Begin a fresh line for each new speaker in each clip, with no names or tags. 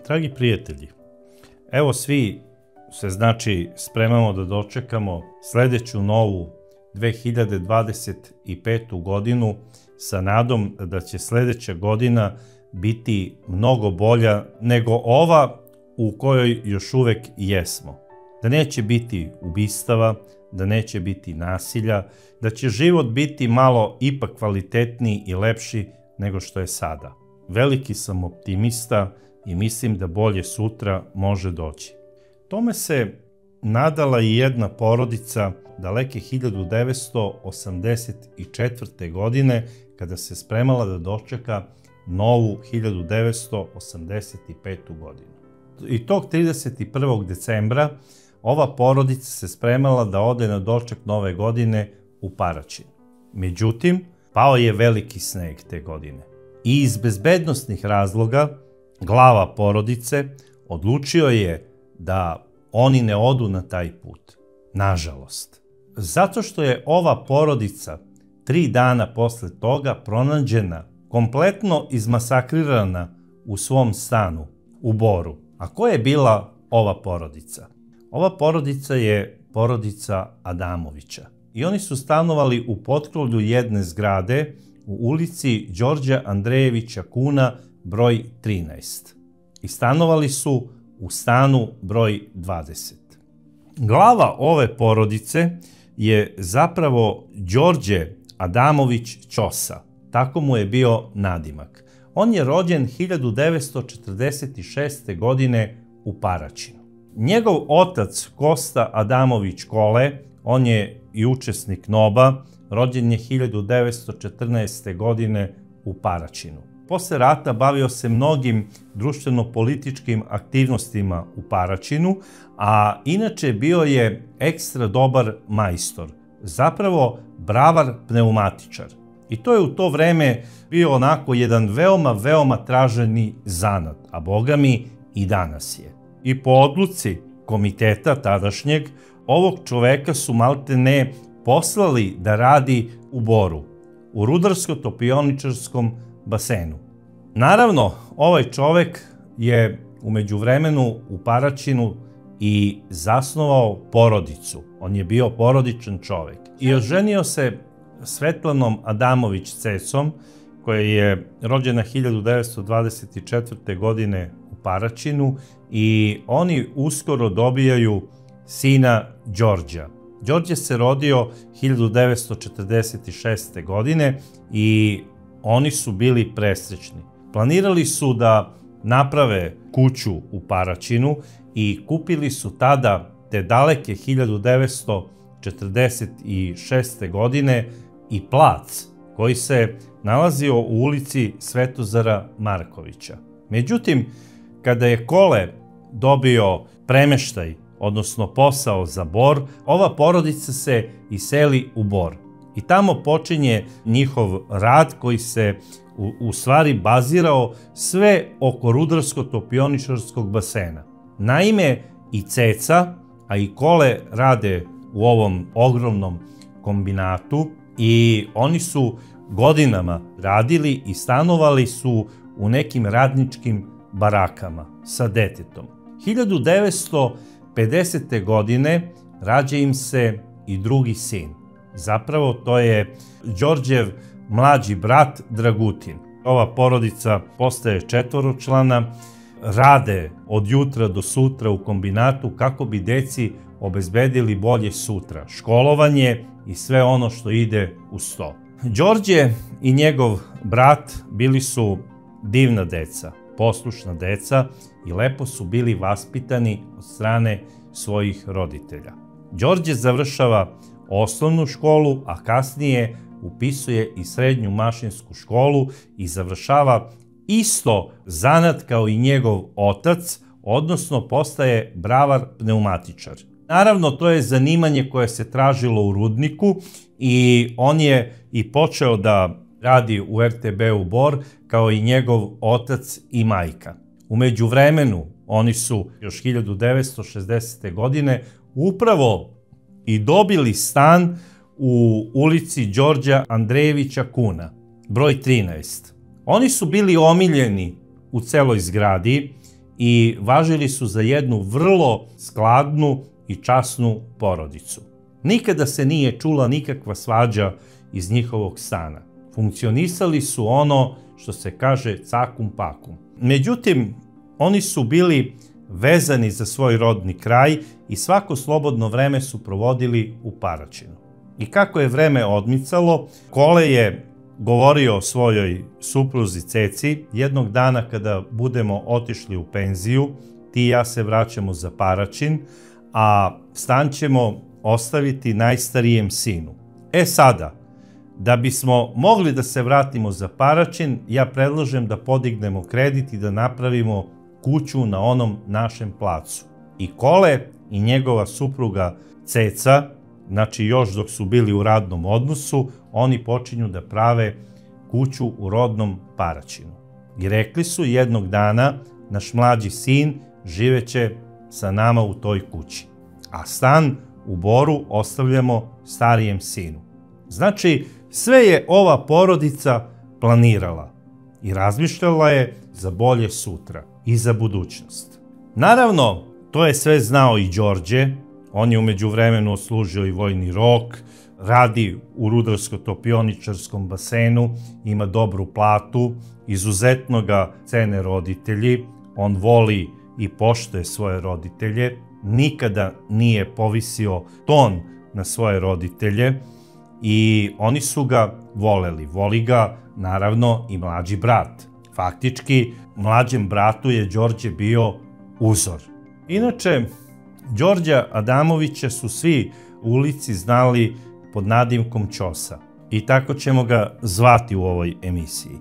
Dragi prijatelji, evo svi se spremamo da dočekamo sledeću novu 2025. godinu sa nadom da će sledeća godina biti mnogo bolja nego ova u kojoj još uvek jesmo. Da neće biti ubistava, da neće biti nasilja, da će život biti malo ipak kvalitetniji i lepši nego što je sada. Veliki sam optimista i mislim da bolje sutra može doći. Tome se nadala i jedna porodica daleke 1984. godine kada se spremala da dočeka novu 1985. godinu. I tog 31. decembra ova porodica se spremala da ode na doček nove godine u Paraćin. Međutim, pao je veliki sneg te godine. I iz bezbednosnih razloga glava porodice odlučio je da oni ne odu na taj put. Nažalost. Zato što je ova porodica 3 dana posle toga pronađena, kompletno izmasakrirana u svom stanu u Boru. A ko je bila ova porodica? Ova porodica je porodica Adamovića. I oni su stanovali u potkrovlju jedne zgrade u ulici Đorđa Andrejevića Kuna broj 13. I stanovali su u stanu broj 20. Glava ove porodice je zapravo Đorđe Adamović Ćosa. Tako mu je bio nadimak. On je rođen 1946. godine u Paraćinu. Njegov otac Kosta Adamović Kole, on je i učesnik NOB-a, rođen je 1914. godine u Paraćinu. Posle rata bavio se mnogim društveno-političkim aktivnostima u Paraćinu, a inače bio je ekstra dobar majstor, zapravo bravar pneumatičar. I to je u to vreme bio onako jedan veoma traženi zanat, a bogami i danas je. I po odluci komiteta tadašnjeg, ovog čoveka su maltene poslali da radi u Boru, u rudarsko-topioničarskom basenu. Naravno, ovaj čovek je u međuvremenu u Paraćinu i zasnovao porodicu. On je bio porodičan čovek. I oženio se Svetlanom Adamović Cecom, koja je rođena 1924. godine u Paraćinu, i oni uskoro dobijaju sina Đorđa. Đorđe se rodio 1946. godine i oni su bili presrećni. Planirali su da naprave kuću u Paraćinu i kupili su tada, te daleke 1946. godine, i plac koji se nalazio u ulici Svetozara Markovića. Međutim, kada je Kole dobio premeštaj, odnosno posao za Bor, ova porodica se iseli u Bor. I tamo počinje njihov rad koji se u stvari bazirao sve oko rudarsko-topioničarskog basena. Naime, i Ceca, a i Kole rade u ovom ogromnom kombinatu i oni su godinama radili i stanovali su u nekim radničkim barakama sa detetom. 1950. godine rađa im se i drugi sin. Zapravo to je Đorđev mlađi brat Dragutin. Ova porodica postaje 4-člana, rade od jutra do sutra u kombinatu kako bi deci obezbedili bolje sutra, školovanje i sve ono što ide uz to. Đorđe i njegov brat bili su divna deca, poslušna deca i lepo su bili vaspitani od strane svojih roditelja. Đorđe završava osnovnu školu, a kasnije upisuje i srednju mašinsku školu i završava isto zanat kao i njegov otac, odnosno postaje bravar pneumatičar. Naravno, to je zanimanje koje se tražilo u rudniku i on je i počeo da radi u RTB-u Bor kao i njegov otac i majka. U međuvremenu oni su još 1960. godine upravo i dobili stan u ulici Đorđa Andrejevića Kuna, broj 13. Oni su bili omiljeni u celoj zgradi i važili su za jednu vrlo skladnu i časnu porodicu. Nikada se nije čula nikakva svađa iz njihovog stana. Funkcionisali su ono što se kaže cakum pakum. Međutim, oni su bili vezani za svoj rodni kraj i svako slobodno vreme su provodili u Paraćinu. I kako je vreme odmicalo, Kole je govorio o svojoj supruzi Ceci: jednog dana kada budemo otišli u penziju, ti i ja se vraćamo za Paraćin, a stan ćemo ostaviti najstarijem sinu. Sada, da bismo mogli da se vratimo za Paraćin, ja predlažem da podignemo kredit i da napravimo kuću na onom našem placu. I Kole i njegova supruga Ceca, znači još dok su bili u radnom odnosu, oni počinju da prave kuću u rodnom Paraćinu. I rekli su: jednog dana naš mlađi sin živeće sa nama u toj kući, a stan u Boru ostavljamo starijem sinu. Znači, sve je ova porodica planirala i razmišljala je za bolje sutra i za budućnost. Naravno, to je sve znao i Đorđe. On je u međuvremenu odslužio i vojni rok, radi u rudarsko-topioničarskom basenu, ima dobru platu, izuzetno ga cene roditelji, on voli i poštuje svoje roditelje, nikada nije povisio ton na svoje roditelje i oni su ga voleli. Voli ga, naravno, i mlađi brat. Faktički, mlađem bratu je Đorđe bio uzor. Inače, Đorđa Adamovića su svi u ulici znali pod nadimkom Ćosa i tako ćemo ga zvati u ovoj emisiji.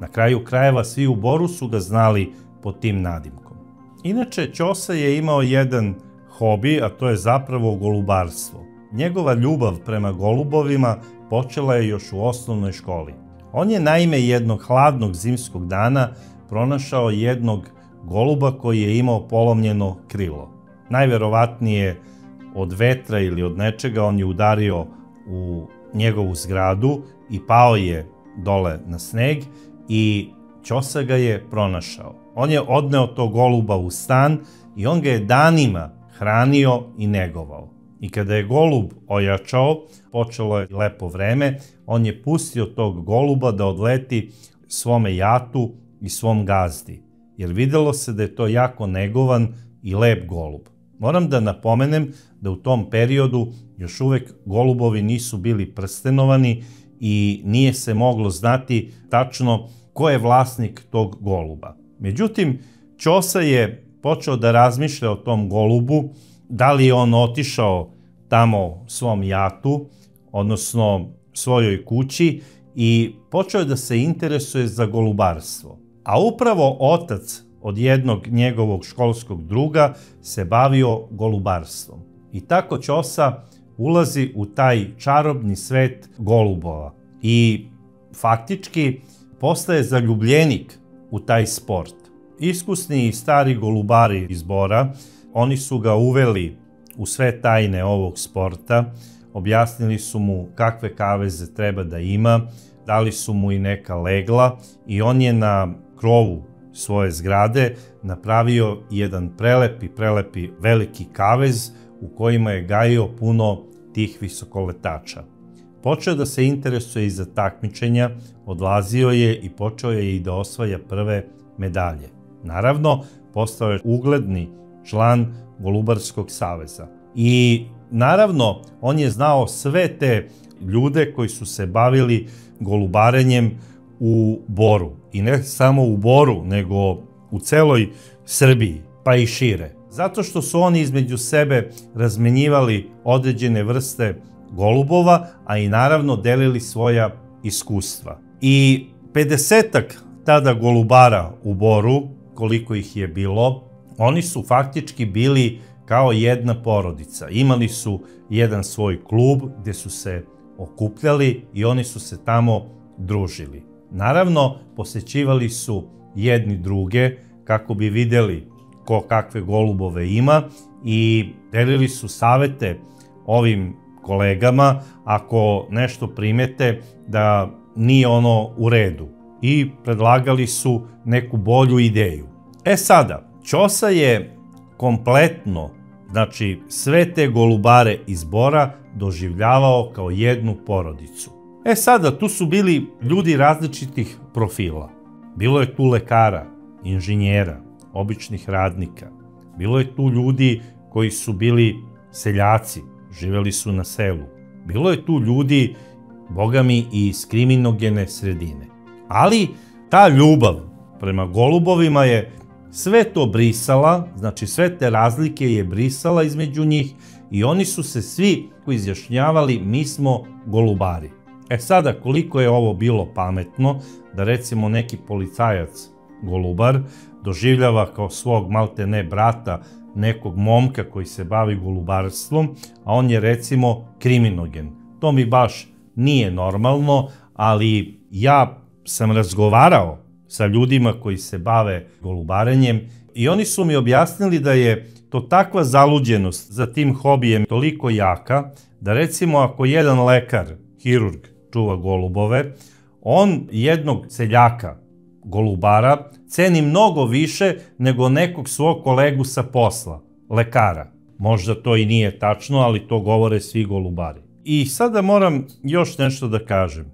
Na kraju krajeva, svi u Boru su ga znali pod tim nadimkom. Inače, Ćosa je imao jedan hobi, a to je zapravo golubarstvo. Njegova ljubav prema golubovima počela je još u osnovnoj školi. On je naime jednog hladnog zimskog dana pronašao jednog goluba koji je imao polomljeno krilo. Najverovatnije od vetra ili od nečega on je udario u njegovu zgradu i pao je dole na sneg i Ćosa ga je pronašao. On je odneo tog goluba u stan i on ga je danima hranio i negovao. I kada je golub ojačao, počelo je lepo vreme, on je pustio tog goluba da odleti svome jatu i svom gazdi, jer videlo se da je to jako negovan i lep golub. Moram da napomenem da u tom periodu još uvek golubovi nisu bili prstenovani i nije se moglo znati tačno ko je vlasnik tog goluba. Međutim, Ćosa je počeo da razmišlja o tom golubu, da li je on otišao tamo svom jatu, odnosno svojoj kući, i počeo je da se interesuje za golubarstvo. A upravo otac od jednog njegovog školskog druga se bavio golubarstvom. I tako Ćosa ulazi u taj čarobni svet golubova i faktički postaje zaljubljenik u taj sport. Iskusni i stari golubari iz Bora, oni su ga uveli u sve tajne ovog sporta, objasnili su mu kakve kaveze treba da ima, dali su mu i neka legla i on je na krovu svoje zgrade napravio jedan prelepi veliki kavez u kojima je gajio puno tih visokoletača. Počeo da se interesuje i za takmičenja, odlazio je i počeo je i da osvaja prve medalje. Naravno, postao je ugledni član Golubarskog saveza. I naravno, on je znao sve te ljude koji su se bavili golubarenjem u Boru. I ne samo u Boru, nego u celoj Srbiji, pa i šire. Zato što su oni između sebe razmenjivali određene vrste golubova, a i naravno delili svoja iskustva. I 50-ak tada golubara u Boru, koliko ih je bilo, oni su faktički bili kao jedna porodica. Imali su jedan svoj klub gde su se okupljali i oni su se tamo družili. Naravno, posećivali su jedni druge kako bi videli ko kakve golubove ima i delili su savete ovim kolegama ako nešto primete da nije ono u redu i predlagali su neku bolju ideju. Sada, Ćosa je kompletno, znači sve te golubare iz Bora doživljavao kao jednu porodicu. Sada, tu su bili ljudi različitih profila. Bilo je tu lekara, inženjera, običnih radnika. Bilo je tu ljudi koji su bili seljaci, živeli su na selu. Bilo je tu ljudi, bogami, i iz kriminogene sredine. Ali ta ljubav prema golubovima je sve to brisala, znači sve te razlike je brisala između njih i oni su se svi izjašnjavali mi smo golubari. Sada, koliko je ovo bilo pametno da recimo neki policajac golubar doživljava kao svog maltene brata nekog momka koji se bavi golubarstvom, a on je recimo kriminogen. To mi baš nije normalno, ali ja sam razgovarao sa ljudima koji se bave golubarenjem i oni su mi objasnili da je to takva zaluđenost za tim hobijem toliko jaka, da recimo ako jedan lekar, hirurg, čuva golubove, on jednog seljaka, golubara, ceni mnogo više nego nekog svog kolegu sa posla, lekara. Možda to i nije tačno, ali to govore svi golubari. I sada moram još nešto da kažem.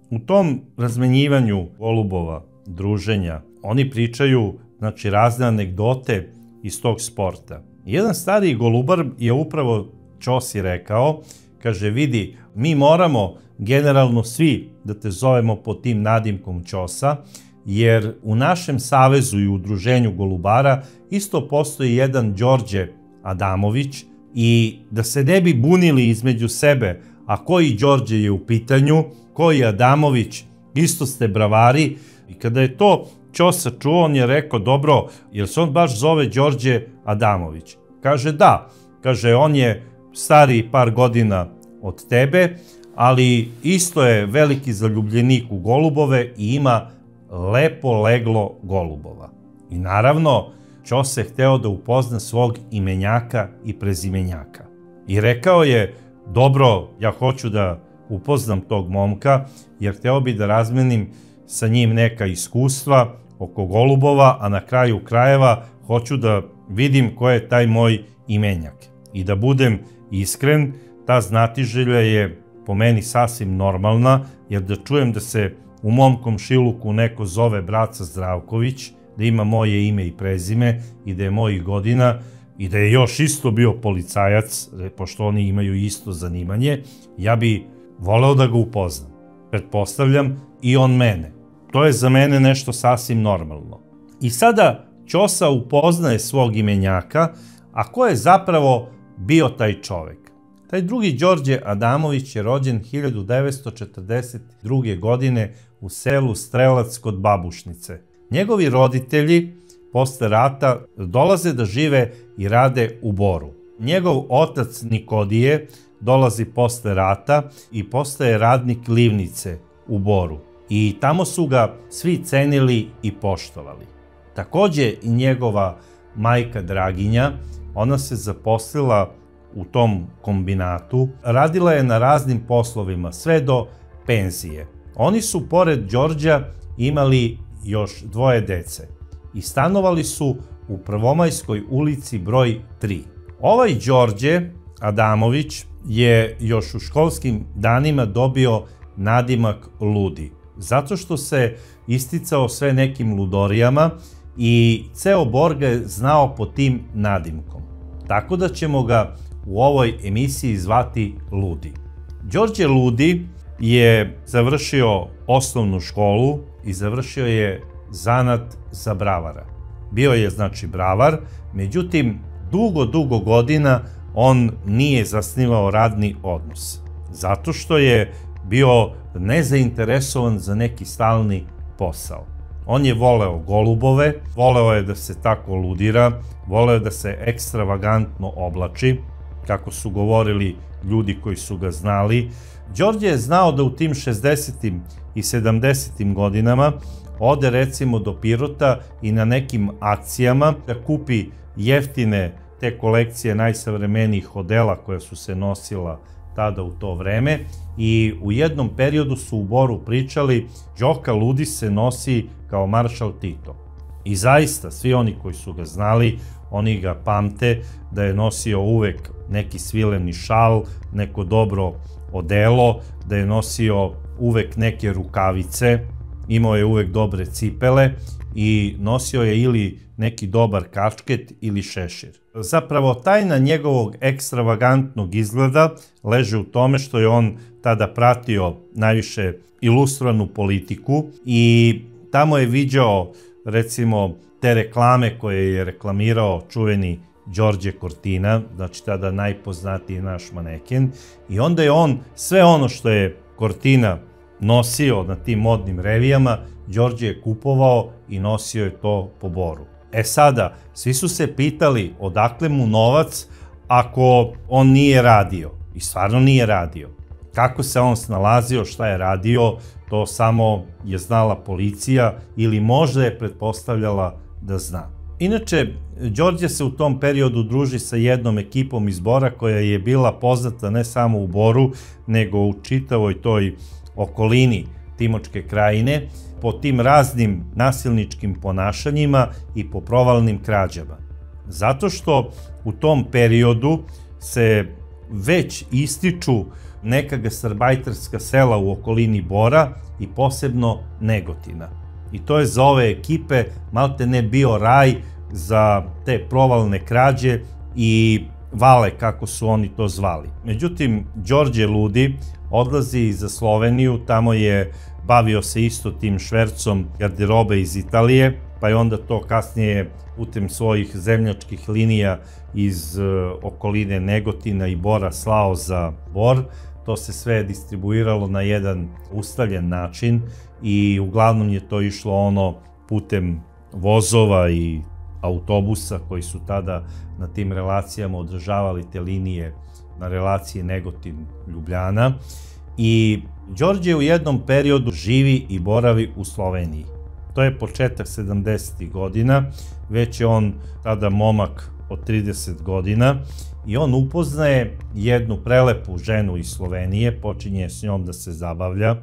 U tom razmenjivanju golubova, druženja, oni pričaju, znači, razne anegdote iz tog sporta. Jedan stariji golubar je upravo Ćosi rekao, kaže, vidi, mi moramo generalno svi da te zovemo pod tim nadimkom Ćosa, jer u našem savezu i udruženju golubara isto postoji jedan Đorđe Adamović i da se ne bi bunili između sebe, a koji Đorđe je u pitanju, koji Adamović, isto ste bravari. I kada je to Ćosa čuo, on je rekao, dobro, jer se on baš zove Đorđe Adamović? Kaže, da, kaže, on je stariji par godina od tebe, ali isto je veliki zaljubljenik u golubove i ima lepo leglo golubova. I naravno, Ćosa je hteo da upozna svog imenjaka i prezimenjaka. I rekao je, dobro, ja hoću da upoznam tog momka, jer hteo bi da razmenim sa njim neka iskustva oko golubova, a na kraju krajeva hoću da vidim ko je taj moj imenjak. I da budem iskren, ta znatiželja je po meni sasvim normalna, jer da čujem da se u mom komšiluku neko zove Braca Zdravković, da ima moje ime i prezime i da je mojih godina i da je još isto bio policajac, pošto oni imaju isto zanimanje, ja bi voleo da ga upoznam. Pretpostavljam i on mene. To je za mene nešto sasvim normalno. I sada Ćosa upoznaje svog imenjaka, a ko je zapravo bio taj čovek? Taj drugi Đorđe Adamović je rođen 1942. godine u selu Strelac kod Babušnice. Njegovi roditelji posle rata dolaze da žive i rade u Boru. Njegov otac Nikodije dolazi posle rata i postaje radnik livnice u Boru. I tamo su ga svi cenili i poštovali. Takođe i njegova majka Draginja, ona se zaposlila u tom kombinatu, radila je na raznim poslovima sve do penzije. Oni su pored Đorđa imali još dvoje dece i stanovali su u Prvomajskoj ulici broj 3. Ovaj Đorđe Adamović je još u školskim danima dobio nadimak Ludi, zato što se isticao sve nekim ludorijama i ceo Bor ga je znao pod tim nadimkom. Tako da ćemo ga u ovoj emisiji zvati Ludi. Đorđe Ludi je završio osnovnu školu i završio je zanat za bravara. Bio je, znači, bravar, međutim, dugo godina on nije zasnivao radni odnos, zato što je bio nezainteresovan za neki stalni posao. On je voleo golubove, voleo je da se tako ludira, voleo je da se ekstravagantno oblači, kako su govorili ljudi koji su ga znali. Đorđe je znao da u tim 60. i 70. godinama ode recimo do Pirota i na nekim akcijama da kupi jeftine te kolekcije najsavremenijih odela koja su se nosila tada u to vreme i u jednom periodu su u Boru pričali Đoka Ludi se nosi kao maršal Tito. I zaista, svi oni koji su ga znali, oni ga pamte da je nosio uvek neki svileni šal, neko dobro odelo, da je nosio uvek neke rukavice, imao je uvek dobre cipele i nosio je ili neki dobar kačket ili šešir. Zapravo, tajna njegovog ekstravagantnog izgleda leže u tome što je on tada pratio najviše ilustranu politiku i tamo je viđao, recimo, te reklame koje je reklamirao čuveni Đorđe Cortina, znači tada najpoznatiji naš maneken, i onda je on sve ono što je Cortina nosio na tim modnim revijama, Đorđe je kupovao i nosio je to po Boru. E sada, svi su se pitali odakle mu novac ako on nije radio. I stvarno nije radio. Kako se on snalazio, šta je radio, to samo je znala policija ili možda je pretpostavljala da zna. Inače, Đorđe se u tom periodu druži sa jednom ekipom iz Bora koja je bila poznata ne samo u Boru, nego u čitavoj toj okolini Timočke krajine, po tim raznim nasilničkim ponašanjima i po provalnim krađama. Zato što u tom periodu se već ističu neka gastarbajterska sela u okolini Bora i posebno Negotina. I to je za ove ekipe malte ne bio raj za te provalne krađe i vale, kako su oni to zvali. Međutim, Đorđe Ludi odlazi za Sloveniju, tamo je bavio se isto tim švercom garderobe iz Italije, pa je onda to kasnije putem svojih zemljačkih linija iz okoline Negotina i Bora slao za Bor. To se sve distribuiralo na jedan ustaljen način i uglavnom je to išlo ono putem vozova i autobusa koji su tada na tim relacijama održavali te linije na relaciji Negotin-Ljubljana. I Đorđe u jednom periodu živi i boravi u Sloveniji. To je početak 70. godina, već je on tada momak od 30 godina i on upoznaje jednu prelepu ženu iz Slovenije, počinje s njom da se zabavlja.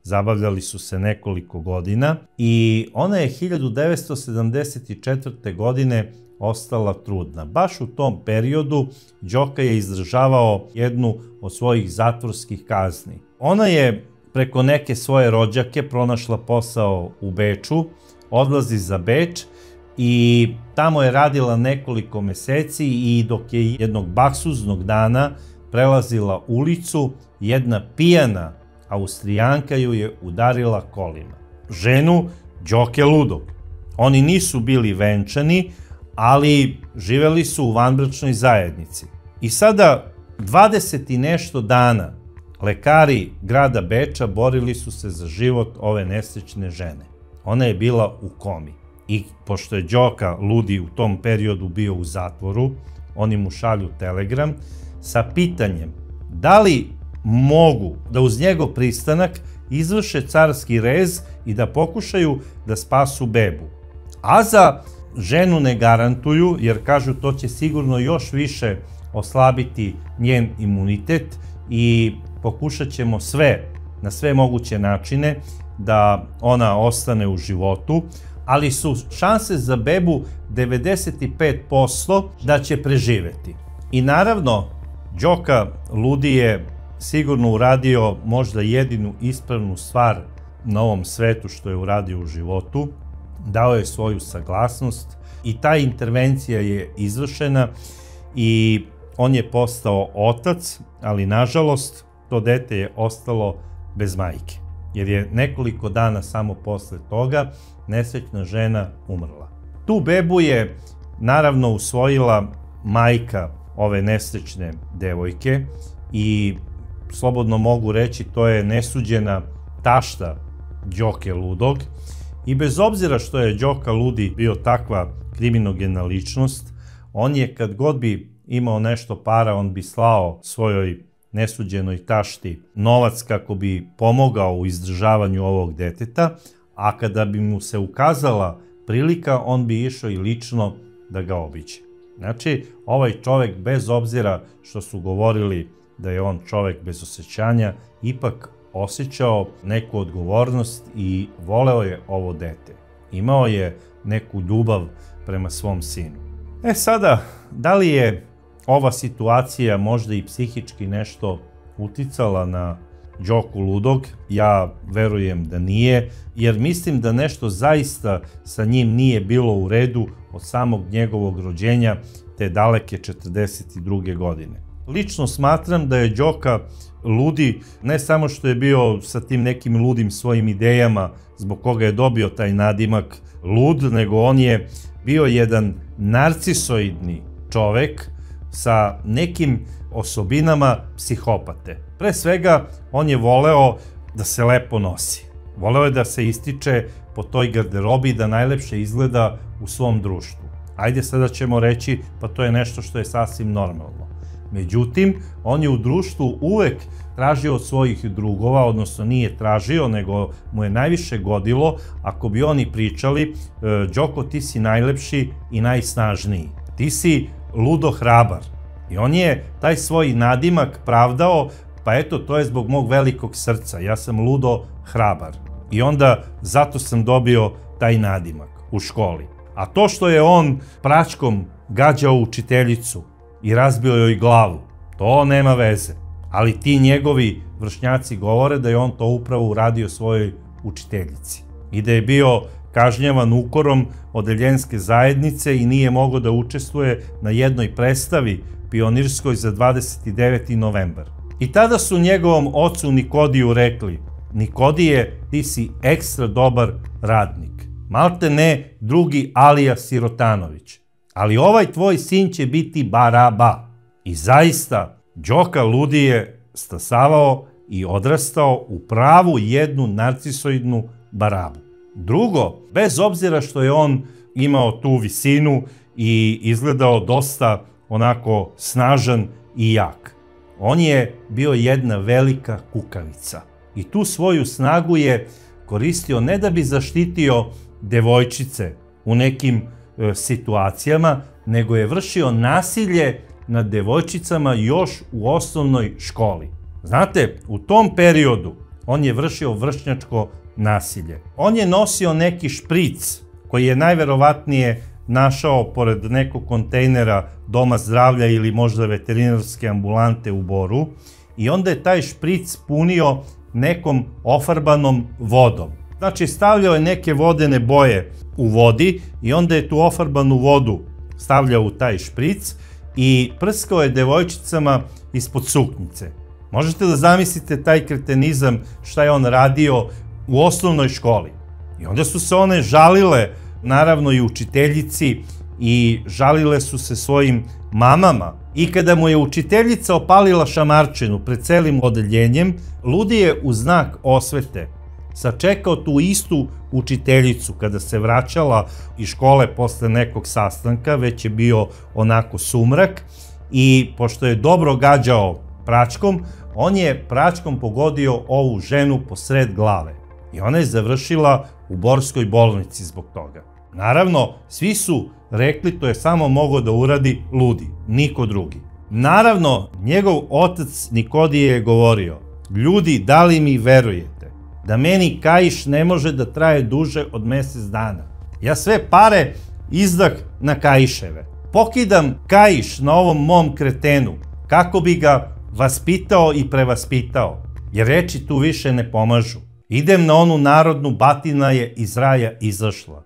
Zabavljali su se nekoliko godina i ona je 1974. godine ostala trudna. Baš u tom periodu Đoka je izdržavao jednu od svojih zatvorskih kazni. Ona je preko neke svoje rođake pronašla posao u Beču, odlazi za Beč i tamo je radila nekoliko meseci i dok je jednog baksuznog dana prelazila ulicu, jedna pijana Austrijanka ju je udarila kolima. Ženu Đoke Ludog. Oni nisu bili venčani, ali živeli su u vanbračnoj zajednici. I sada 20 i nešto dana lekari grada Beča borili su se za život ove nesrećne žene. Ona je bila u komi. I pošto je Đoka Ludi u tom periodu bio u zatvoru, oni mu šalju telegram sa pitanjem da li mogu da uz njegov pristanak izvrše carski rez i da pokušaju da spasu bebu. A za ženu ne garantuju, jer kažu to će sigurno još više oslabiti njen imunitet i pokušat ćemo na sve moguće načine da ona ostane u životu, ali su šanse za bebu 95% da će preživeti. I naravno, Đoka Ludi je sigurno uradio možda jedinu ispravnu stvar na ovom svetu što je uradio u životu. Dao je svoju saglasnost i ta intervencija je izvršena i on je postao otac, ali nažalost to dete je ostalo bez majke, jer je nekoliko dana samo posle toga nesrećna žena umrla. Tu bebu je naravno usvojila majka ove nesrećne devojke i slobodno mogu reći to je nesuđena tašta Đoke Ludog. I bez obzira što je Đoka Ludi bio takva kriminogena ličnost, on je kad god bi imao nešto para, on bi slao svojoj nesuđenoj tašti novac kako bi pomogao u izdržavanju ovog deteta, a kada bi mu se ukazala prilika, on bi išao i lično da ga obiđe. Znači, ovaj čovek, bez obzira što su govorili da je on čovek bez osjećanja, ipak osjećao neku odgovornost i voleo je ovo dete. Imao je neku ljubav prema svom sinu. Sada, da li je ova situacija možda i psihički nešto uticala na Đoku Ludog? Ja verujem da nije, jer mislim da nešto zaista sa njim nije bilo u redu od samog njegovog rođenja te daleke 42. godine. Lično smatram da je Đoka Ludi ne samo što je bio sa tim nekim ludim svojim idejama zbog koga je dobio taj nadimak lud, nego on je bio jedan narcisoidni čovek sa nekim osobinama psihopate. Pre svega, on je voleo da se lepo nosi. Voleo je da se ističe po toj garderobi, da najlepše izgleda u svom društvu. Ajde, sada ćemo reći, pa to je nešto što je sasvim normalno. Međutim, on je u društvu uvek tražio od svojih drugova, odnosno nije tražio, nego mu je najviše godilo ako bi oni pričali: Đoko, ti si najlepši i najsnažniji, ti si ludo hrabar. I on je taj svoj nadimak pravdao: pa eto, to je zbog mog velikog srca, ja sam ludo hrabar. I onda zato sam dobio taj nadimak u školi. A to što je on pračkom gađao učiteljicu i razbio joj glavu, to nema veze. Ali ti njegovi vršnjaci govore da je on to upravo uradio svojoj učiteljici i da je bio kažnjavan ukorom odeljenske zajednice i nije mogao da učestvuje na jednoj predstavi pionirskoj za 29. novembar. I tada su njegovom ocu Nikodiju rekli: Nikodije, ti si ekstra dobar radnik, malte ne drugi Alija Sirotanović, ali ovaj tvoj sin će biti Baraba. I zaista, Đoka Ludi je stasavao i odrastao u pravu jednu narcisoidnu Barabu. Drugo, bez obzira što je on imao tu visinu i izgledao dosta onako snažan i jak, on je bio jedna velika kukavica. I tu svoju snagu je koristio ne da bi zaštitio devojčice u nekim situacijama, nego je vršio nasilje nad devojčicama još u osnovnoj školi. Znate, u tom periodu on je vršio vršnjačko nasilje. On je nosio neki špric koji je najverovatnije našao pored nekog kontejnera doma zdravlja ili možda veterinarske ambulante u Boru, i onda je taj špric punio nekom ofarbanom vodom. Znači, stavljao je neke vodene boje u vodi i onda je tu ofarbanu vodu stavljao u taj špric i prskao je devojčicama ispod suknjice. Možete da zamislite taj kretenizam šta je on radio u osnovnoj školi. I onda su se one žalile, naravno i učiteljici, i žalile su se svojim mamama. I kada mu je učiteljica opalila šamarčinu pred celim odeljenjem, Ludi je u znak osvete sačekao tu istu učiteljicu kada se vraćala iz škole posle nekog sastanka, već je bio onako sumrak, i pošto je dobro gađao pračkom, on je pračkom pogodio ovu ženu posred glave i ona je završila u Borskoj bolnici zbog toga. Naravno, svi su rekli to je samo mogao da uradi Ludi, niko drugi. Naravno, njegov otac Nikodije je govorio: ljudi, da li mi verujete da meni kaiš ne može da traje duže od mesec dana? Ja sve pare izdah na kaiševe. Pokidam kaiš na ovom mom kretenu kako bi ga vaspitao i prevaspitao, jer reči tu više ne pomažu. Idem na onu narodnu: batina je iz raja izašla,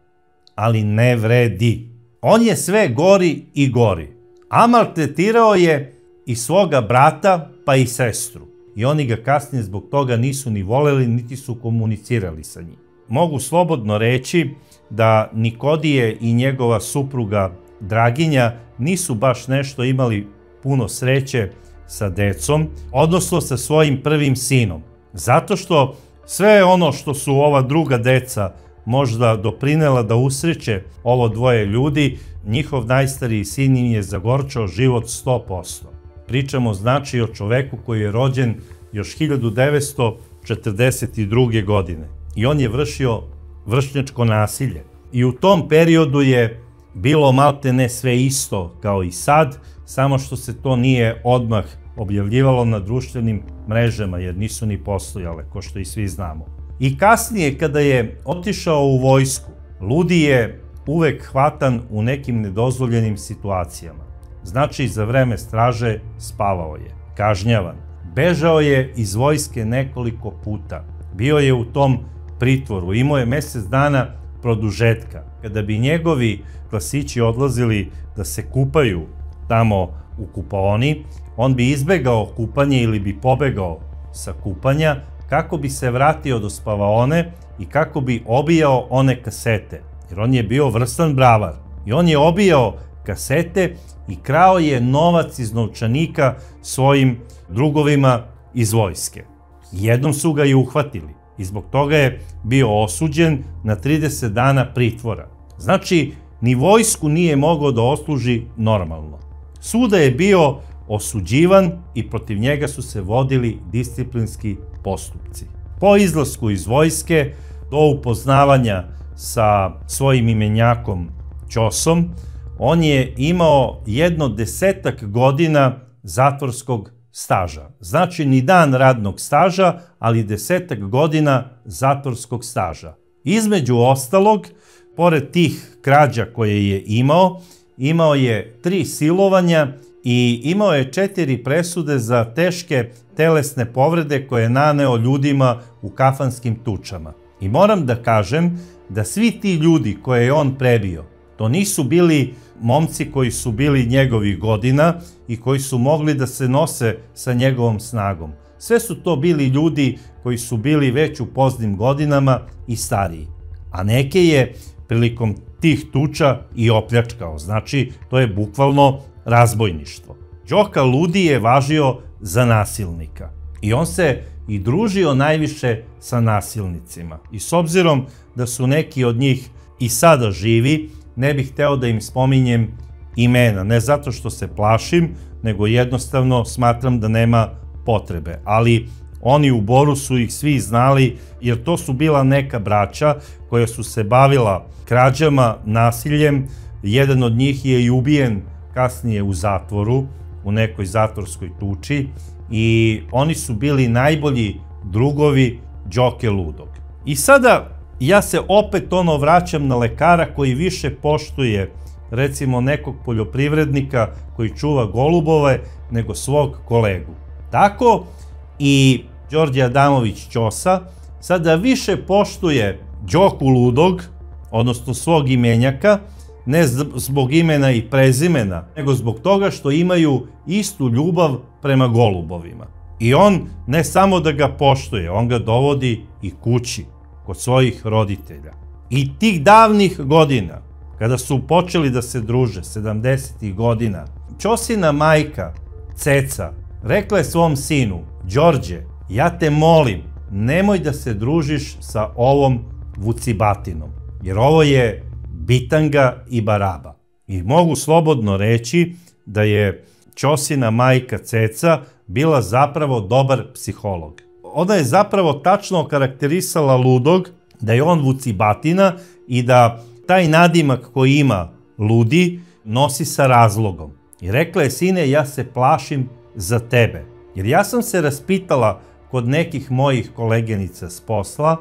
ali ne vredi. On je sve gori i gori. A maltretirao je i svoga brata pa i sestru. I oni ga kasnije zbog toga nisu ni voleli, niti su komunicirali sa njim. Mogu slobodno reći da Nikodije i njegova supruga Draginja nisu baš nešto imali puno sreće sa decom, odnosno sa svojim prvim sinom. Zato što sve ono što su ova druga deca možda doprinela da usreće ovo dvoje ljudi, njihov najstariji sin im je zagorčao život 100%. Pričamo znači o čoveku koji je rođen još 1942. godine. I on je vršio vršnjačko nasilje. I u tom periodu je bilo malte ne sve isto kao i sad, samo što se to nije odmah objavljivalo na društvenim mrežama, jer nisu ni postojale, ko što i svi znamo. I kasnije, kada je otišao u vojsku, Ludi je uvek hvatan u nekim nedozvoljenim situacijama. Znači, za vreme straže spavao je, kažnjavan. Bežao je iz vojske nekoliko puta. Bio je u tom pritvoru, imao je mesec dana produžetka. Kada bi njegovi klasići odlazili da se kupaju tamo u kupaoni, on bi izbegao kupanje ili bi pobegao sa kupanja kako bi se vratio do spavaone i kako bi obijao one kasete. Jer on je bio vrstan bravar. I on je obijao kasete i krao je novac iz novčanika svojim drugovima iz vojske. Jednom su ga i uhvatili i zbog toga je bio osuđen na 30 dana pritvora. Znači, ni vojsku nije mogao da odsluži normalno. Svuda je bio osuđivan i protiv njega su se vodili disciplinski postupci. Po izlasku iz vojske, do upoznavanja sa svojim imenjakom Ćosom, on je imao jedno 10 godina zatvorskog staža. Znači, ni dan radnog staža, ali 10 godina zatvorskog staža. Između ostalog, pored tih krađa koje je imao je 3 silovanja i imao je 4 presude za teške telesne povrede koje je naneo ljudima u kafanskim tučama. I moram da kažem da svi ti ljudi koje je on prebio, to nisu bili momci koji su bili njegovih godina i koji su mogli da se nose sa njegovom snagom. Sve su to bili ljudi koji su bili već u poznim godinama i stariji. A neke je prilikom tih tuča i opljačkao. Znači, to je bukvalno razbojništvo. Đoka Ludi je važio za nasilnika. I on se i družio najviše sa nasilnicima. I s obzirom da su neki od njih i sada živi, ne bih hteo da im spominjem imena. Ne zato što se plašim, nego jednostavno smatram da nema potrebe. Ali oni u Boru su ih svi znali, jer to su bila neka braća koja su se bavila krađama, nasiljem. Jedan od njih je i ubijen kasnije u zatvoru, u nekoj zatvorskoj tuči, i oni su bili najbolji drugovi Đoke Ludog. I sada ja se opet vraćam na lekara koji više poštuje, recimo, nekog poljoprivrednika koji čuva golubove nego svog kolegu. Tako i Đorđe Adamović Ćosa sada više poštuje Đoku Ludog, odnosno svog imenjaka, ne zbog imena i prezimena, nego zbog toga što imaju istu ljubav prema golubovima. I on ne samo da ga poštuje, on ga dovodi i kući, kod svojih roditelja. I tih davnih godina, kada su počeli da se druže, 70. godina, Ćosina majka, Ceca, rekla je svom sinu: Đorđe, ja te molim, nemoj da se družiš sa ovom vucibatinom, jer ovo je bitanga i baraba. I mogu slobodno reći da je Ćosina majka Ceca bila zapravo dobar psiholog. Ona je zapravo tačno okarakterisala Ludog da je on vucibatina i da taj nadimak koji ima Ludi nosi sa razlogom. I rekla je: sine, ja se plašim za tebe. Jer ja sam se raspitala kod nekih mojih koleginica s posla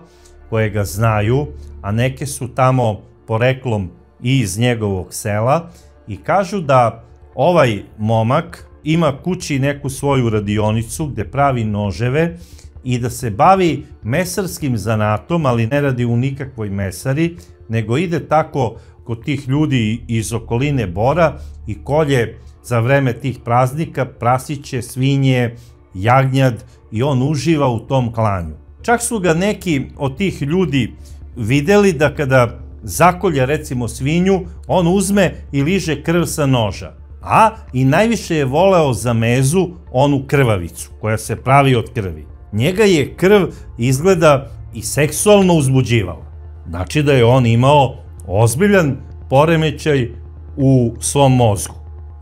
koje ga znaju, a neke su tamo poreklom i iz njegovog sela, i kažu da ovaj momak ima kući neku svoju radionicu gde pravi noževe i da se bavi mesarskim zanatom, ali ne radi u nikakvoj mesari, nego ide tako kod tih ljudi iz okoline Bora i kolje za vreme tih praznika prasiće, svinje, jagnjad, i on uživa u tom klanju. Čak su ga neki od tih ljudi videli da kada zakolje, recimo, svinju, on uzme i liže krv sa noža. A i najviše je voleo za mezu onu krvavicu koja se pravi od krvi. Njega je krv izgleda i seksualno uzbuđivala. Znači da je on imao ozbiljan poremećaj u svom mozgu.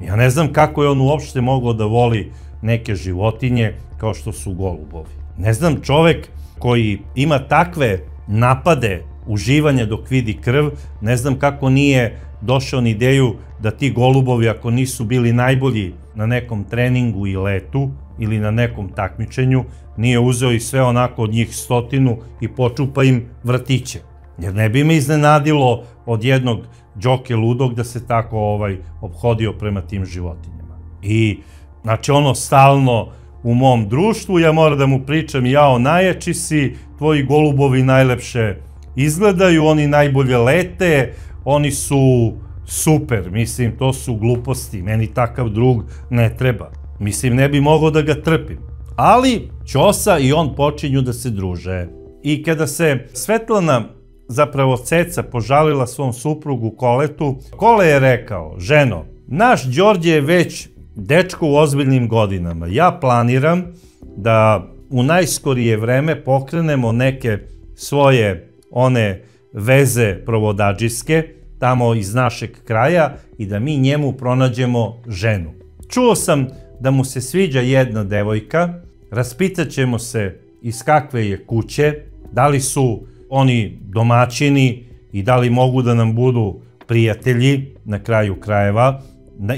Ja ne znam kako je on uopšte mogao da voli neke životinje kao što su golubovi. Ne znam, čovek koji ima takve napade uživanja dok vidi krv, ne znam kako nije došao na ideju da ti golubovi, ako nisu bili najbolji na nekom treningu i letu ili na nekom takmičenju, nije uzeo i sve onako od njih 100 i počupa im vrtiće. Jer ne bi me iznenadilo od jednog Đoke ludog da se tako ophodio prema tim životinjama. I, znači, ono stalno u mom društvu, ja moram da mu pričam, jao, najjači si, tvoji golubovi najlepše izgledaju, oni najbolje lete, oni su super, mislim, to su gluposti, meni takav drug ne treba. Mislim, ne bi mogao da ga trpim. Ali Ćosa i on počinju da se druže. I kada se Svetlana, zapravo Ceca, požalila svom suprugu Koletu, Kole je rekao, ženo, naš Đorđe je već dečko u ozbiljnim godinama. Ja planiram da u najskorije vreme pokrenemo neke svoje one veze provodadžijske, tamo iz našeg kraja, i da mi njemu pronađemo ženu. Čuo sam da mu se sviđa jedna devojka, raspitat ćemo se iz kakve je kuće, da li su oni domaćini i da li mogu da nam budu prijatelji na kraju krajeva,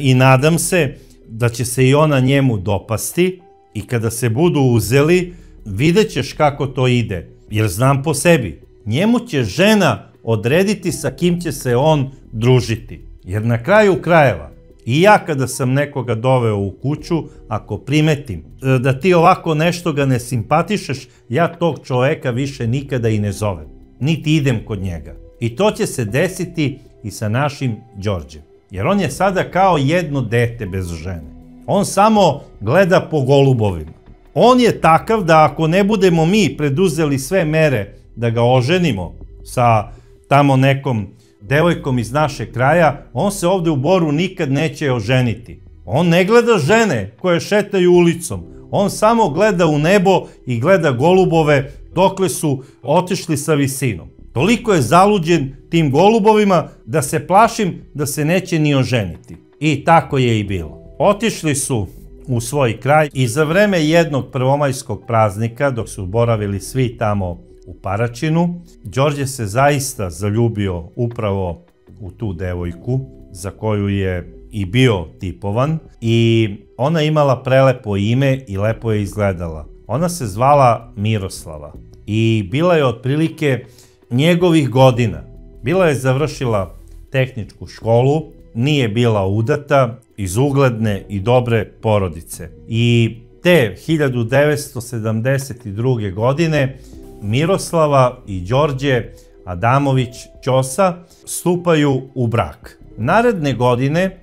i nadam se da će se i ona njemu dopasti, i kada se budu uzeli, vidjet ćeš kako to ide, jer znam po sebi, njemu će žena odrediti sa kim će se on družiti, jer na kraju krajeva, i ja kada sam nekoga doveo u kuću, ako primetim da ti ovako nešto ga ne simpatišeš, ja tog čoveka više nikada i ne zovem, niti idem kod njega. I to će se desiti i sa našim Đorđem, jer on je sada kao jedno dete bez žene. On samo gleda po golubovima. On je takav da ako ne budemo mi preduzeli sve mere da ga oženimo sa tamo nekom devojkom iz našeg kraja, on se ovde u Boru nikad neće oženiti. On ne gleda žene koje šetaju ulicom, on samo gleda u nebo i gleda golubove dokle su otišli sa visinom. Toliko je zaluđen tim golubovima da se plašim da se neće ni oženiti. I tako je i bilo. Otišli su u svoj kraj i za vreme jednog prvomajskog praznika, dok su boravili svi tamo u Paraćinu, Đorđe se zaista zaljubio upravo u tu devojku za koju je i bio tipovan, i ona imala prelepo ime i lepo je izgledala. Ona se zvala Miroslava i bila je otprilike njegovih godina. Bila je završila tehničku školu, nije bila udata, iz ugledne i dobre porodice. I te 1972. godine Miroslava i Đorđe Adamović Ćosa stupaju u brak. Naredne godine,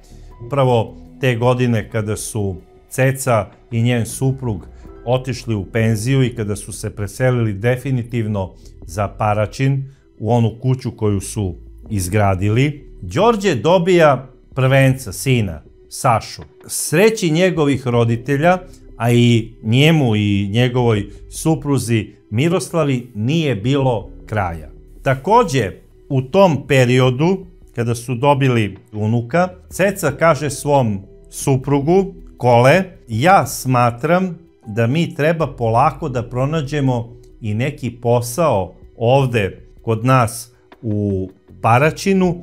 upravo te godine kada su Ceca i njen suprug otišli u penziju i kada su se preselili definitivno za Paraćin, u onu kuću koju su izgradili, Đorđe dobija prvenca, sina, Sašu. Sreći njegovih roditelja, a i njemu i njegovoj supruzi Miroslavi nije bilo kraja. Takođe, u tom periodu, kada su dobili unuka, Ceca kaže svom suprugu, Kole, ja smatram da mi treba polako da pronađemo i neki posao ovde kod nas u Paraćinu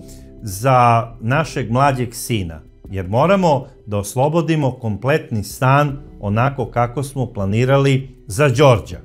za našeg mlađeg sina, jer moramo da oslobodimo kompletni stan onako kako smo planirali za Đorđa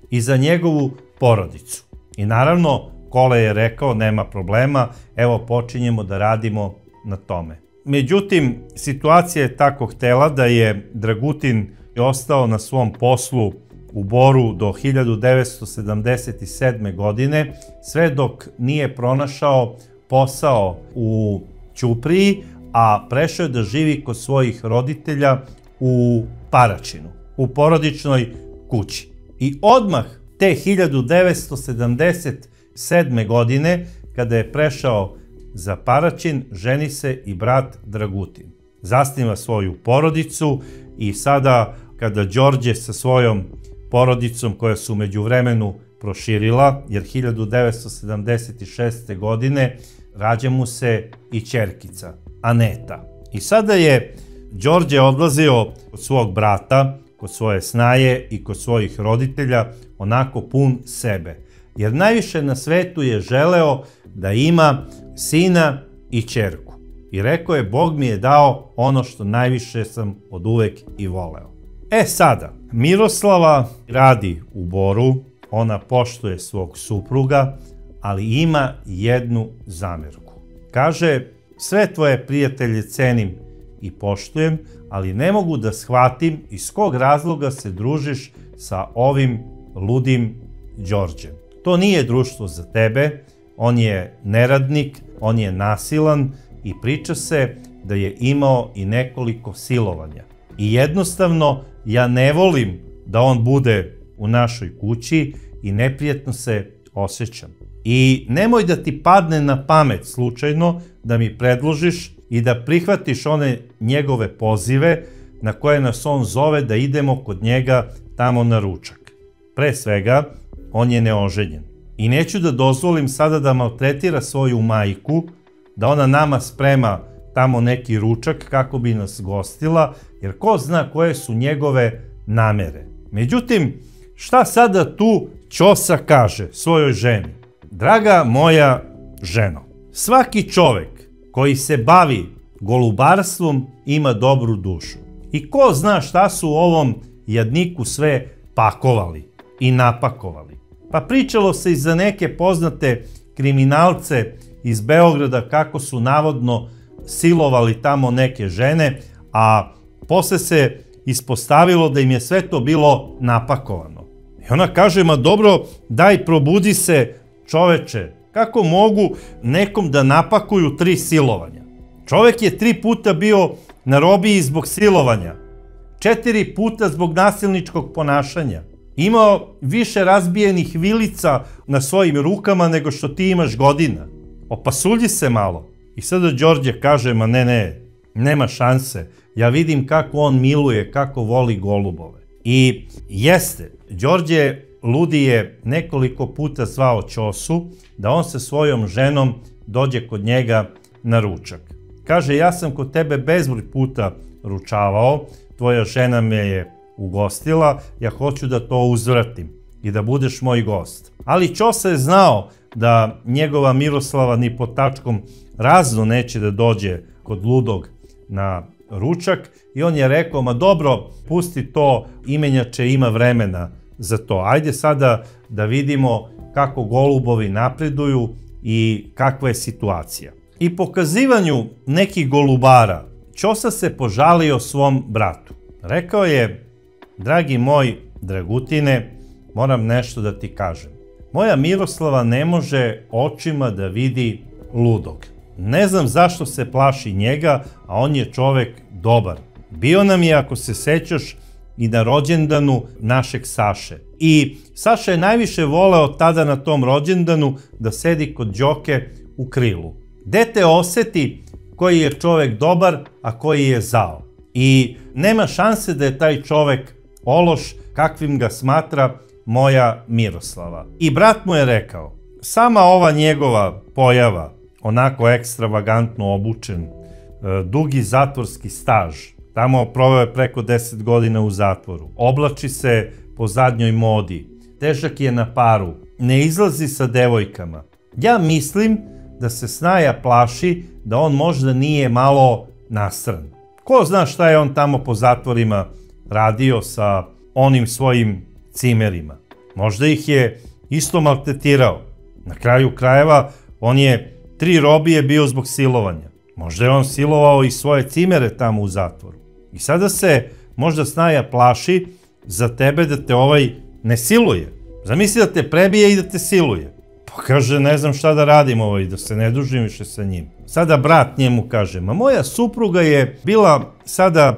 i za njegovu porodicu. I naravno, Kole je rekao, nema problema, evo počinjemo da radimo na tome. Međutim, situacija je tako htela da je Dragutin ostao na svom poslu u Boru do 1977. godine, sve dok nije pronašao posao u Ćupriji, a prešao je da živi kod svojih roditelja u Paraćinu, u porodičnoj kući. I odmah te 1977. godine, kada je prešao za Paraćin, ženi se i brat Dragutin. Zasniva svoju porodicu i sada kada Đorđe sa svojom porodicom, koja su međuvremenu proširila, jer 1976. godine rađa mu se i ćerkica, Aneta. I sada je Đorđe odlazio kod svog brata, kod svoje snaje i kod svojih roditelja onako pun sebe. Jer najviše na svetu je želeo da ima sina i ćerku. I rekao je, Bog mi je dao ono što najviše sam od uvek i voleo. E sada, Miroslava radi u Boru, ona poštuje svog supruga, ali ima jednu zamerku. Kaže, sve tvoje prijatelje cenim i poštujem, ali ne mogu da shvatim iz kog razloga se družiš sa ovim ludim Đorđem. To nije društvo za tebe, on je neradnik, on je nasilan i priča se da je imao i nekoliko silovanja. I jednostavno, ja ne volim da on bude u našoj kući i neprijatno se osjećam. I nemoj da ti padne na pamet slučajno da mi predložiš i da prihvatiš one njegove pozive na koje nas on zove da idemo kod njega tamo na ručak. Pre svega, on je neoženjen. I neću da dozvolim sada da maltretira svoju majku, da ona nama sprema tamo neki ručak kako bi nas gostila, jer ko zna koje su njegove namere. Međutim, šta sada tu Ćosa kaže svojoj ženi? Draga moja ženo, svaki čovek koji se bavi golubarstvom ima dobru dušu. I ko zna šta su ovom jadniku sve pakovali i napakovali. Pa pričalo se i za neke poznate kriminalce iz Beograda kako su navodno silovali tamo neke žene, a posle se ispostavilo da im je sve to bilo napakovano. I ona kaže, ma dobro, daj probudi se čoveče, kako mogu nekom da napakuju 3 silovanja? Čovek je 3 puta bio na robiji zbog silovanja, 4 puta zbog nasilničkog ponašanja. Imao više razbijenih vilica na svojim rukama nego što ti imaš godina. Opasulji se malo. I sada Đorđe kaže, ma ne, nema šanse. Ja vidim kako on miluje, kako voli golubove. I jeste, Đorđe Ludi je nekoliko puta zvao Ćosu da on sa svojom ženom dođe kod njega na ručak. Kaže, ja sam kod tebe bezbroj puta ručavao, tvoja žena me je ugostila, ja hoću da to uzvratim i da budeš moj gost. Ali Ćosa je znao da njegova Miroslava ni pod tačkom razno neće da dođe kod ludog na ručak i on je rekao, ma dobro, pusti to, imenjače ima vremena za to. Ajde sada da vidimo kako golubovi napreduju i kakva je situacija. I pokazivanju nekih golubara, Ćosa se požalio svom bratu. Rekao je, dragi moj Dragutine, moram nešto da ti kažem. Moja Miroslava ne može očima da vidi ludog. Ne znam zašto se plaši njega, a on je čovek dobar. Bio nam je, ako se sećaš, i na rođendanu našeg Saše. I Saša je najviše voleo tada na tom rođendanu da sedi kod Đoke u krilu. Dete oseti koji je čovek dobar, a koji je zao. I nema šanse da je taj čovek ološ kakvim ga smatra moja Miroslava. I brat mu je rekao, sama ova njegova pojava, onako ekstravagantno obučen, dugi zatvorski staž, tamo proveo je preko 10 godina u zatvoru, oblači se po zadnjoj modi, težak je na paru, ne izlazi sa devojkama. Ja mislim da se Snaja plaši da on možda nije malo nasran. Ko zna šta je on tamo po zatvorima radio sa onim svojim cimerima. Možda ih je isto maltretirao. Na kraju krajeva on je 3 robije bio zbog silovanja. Možda je on silovao i svoje cimere tamo u zatvoru. I sada se možda Snaja plaši za tebe da te ovaj ne siluje. Zamisli da te prebije i da te siluje. Pa kaže, ne znam šta da radim da se ne družim više sa njim. Sada brat njemu kaže, ma moja supruga je bila sada,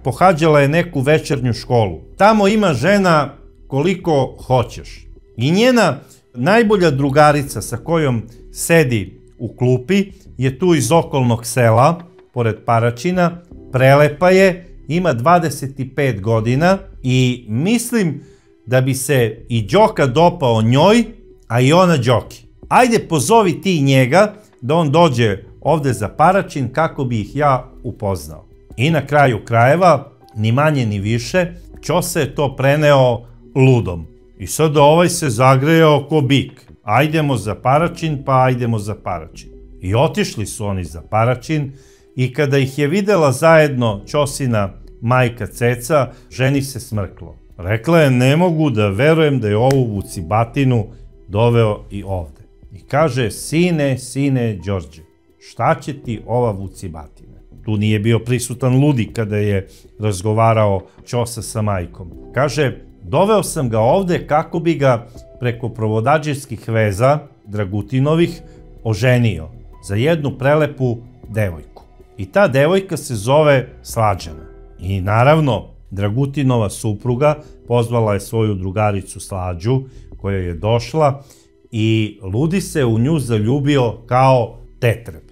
pohađala je neku večernju školu. Tamo ima žena koliko hoćeš. I njena najbolja drugarica sa kojom sedi u klupi je tu iz okolnog sela, pored Paraćina, prelepa je, ima 25 godina i mislim da bi se i Đoka dopao njoj, a i ona Đoki. Ajde pozovi ti njega da on dođe ovde za Paraćin kako bi ih ja upoznao. I na kraju krajeva, ni manje ni više, Ćosa je to preneo ludom. I sada ovaj se zagrejao ko bik. Ajdemo za Paraćin, pa ajdemo za Paraćin. I otišli su oni za Paraćin i kada ih je videla zajedno Ćosina majka Ceca, ženi se smrklo. Rekla je, ne mogu da verujem da je ovu vucibatinu doveo i ovde. I kaže, sine Đorđe, šta će ti ova vucibatina? Tu nije bio prisutan Ludi kada je razgovarao Ćosa sa majkom. Kaže, doveo sam ga ovde kako bi ga preko provodadžijskih veza, Dragutinovih, oženio za jednu prelepu devojku. I ta devojka se zove Slađana. I naravno, Dragutinova supruga pozvala je svoju drugaricu Slađu, koja je došla, i Ludi se u nju zaljubio kao tetreb.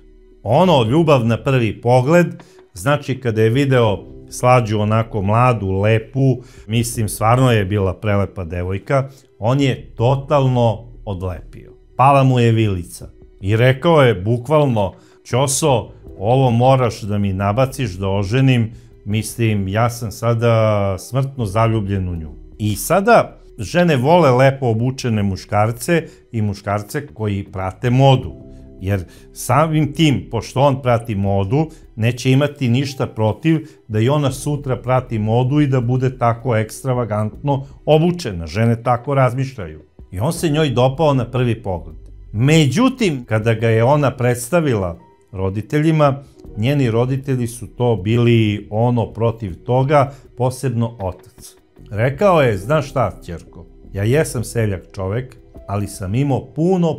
Ono, ljubav na prvi pogled, znači kada je video Slađu onako mladu, lepu, mislim stvarno je bila prelepa devojka, on je totalno odlepio. Pala mu je vilica i rekao je bukvalno, Ćoso, ovo moraš da mi nabaciš da oženim, mislim, ja sam sada smrtno zaljubljen u nju. I sada žene vole lepo obučene muškarce i muškarce koji prate modu. Jer samim tim, pošto on prati modu, neće imati ništa protiv da i ona sutra prati modu i da bude tako ekstravagantno obučena. Žene tako razmišljaju. I on se njoj dopao na prvi pogled. Međutim, kada ga je ona predstavila roditeljima, njeni roditelji su to bili ono protiv toga, posebno otac. Rekao je, znaš šta, ćerko, ja jesam seljak čovek, ali sam imao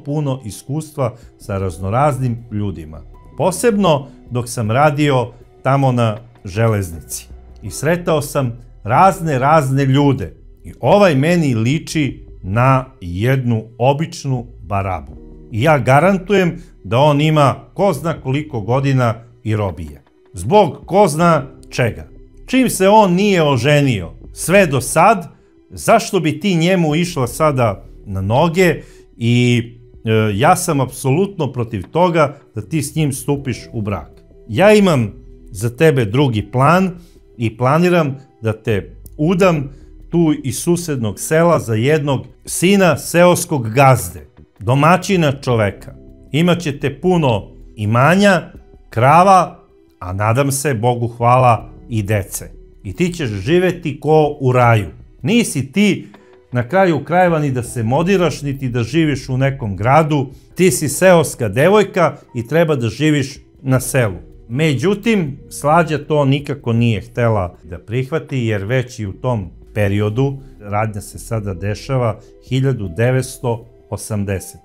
puno iskustva sa raznoraznim ljudima. Posebno dok sam radio tamo na železnici. I sretao sam razne ljude. I ovaj meni liči na jednu običnu barabu. I ja garantujem da on ima ko zna koliko godina i robije. Zbog ko zna čega. Čim se on nije oženio sve do sad, zašto bi ti njemu išla sada na noge i ja sam apsolutno protiv toga da ti s njim stupiš u brak. Ja imam za tebe drugi plan i planiram da te udam tu iz susednog sela za jednog sina seoskog gazde, domaćina čoveka. Imaćete puno imanja, krava, a nadam se, Bogu hvala, i dece. I ti ćeš živeti ko u raju. Nisi ti na kraju krajeva ni da se modiraš, niti da živiš u nekom gradu. Ti si seoska devojka i treba da živiš na selu. Međutim, Slađa to nikako nije htela da prihvati, jer već i u tom periodu, radnja se sada dešava 1980.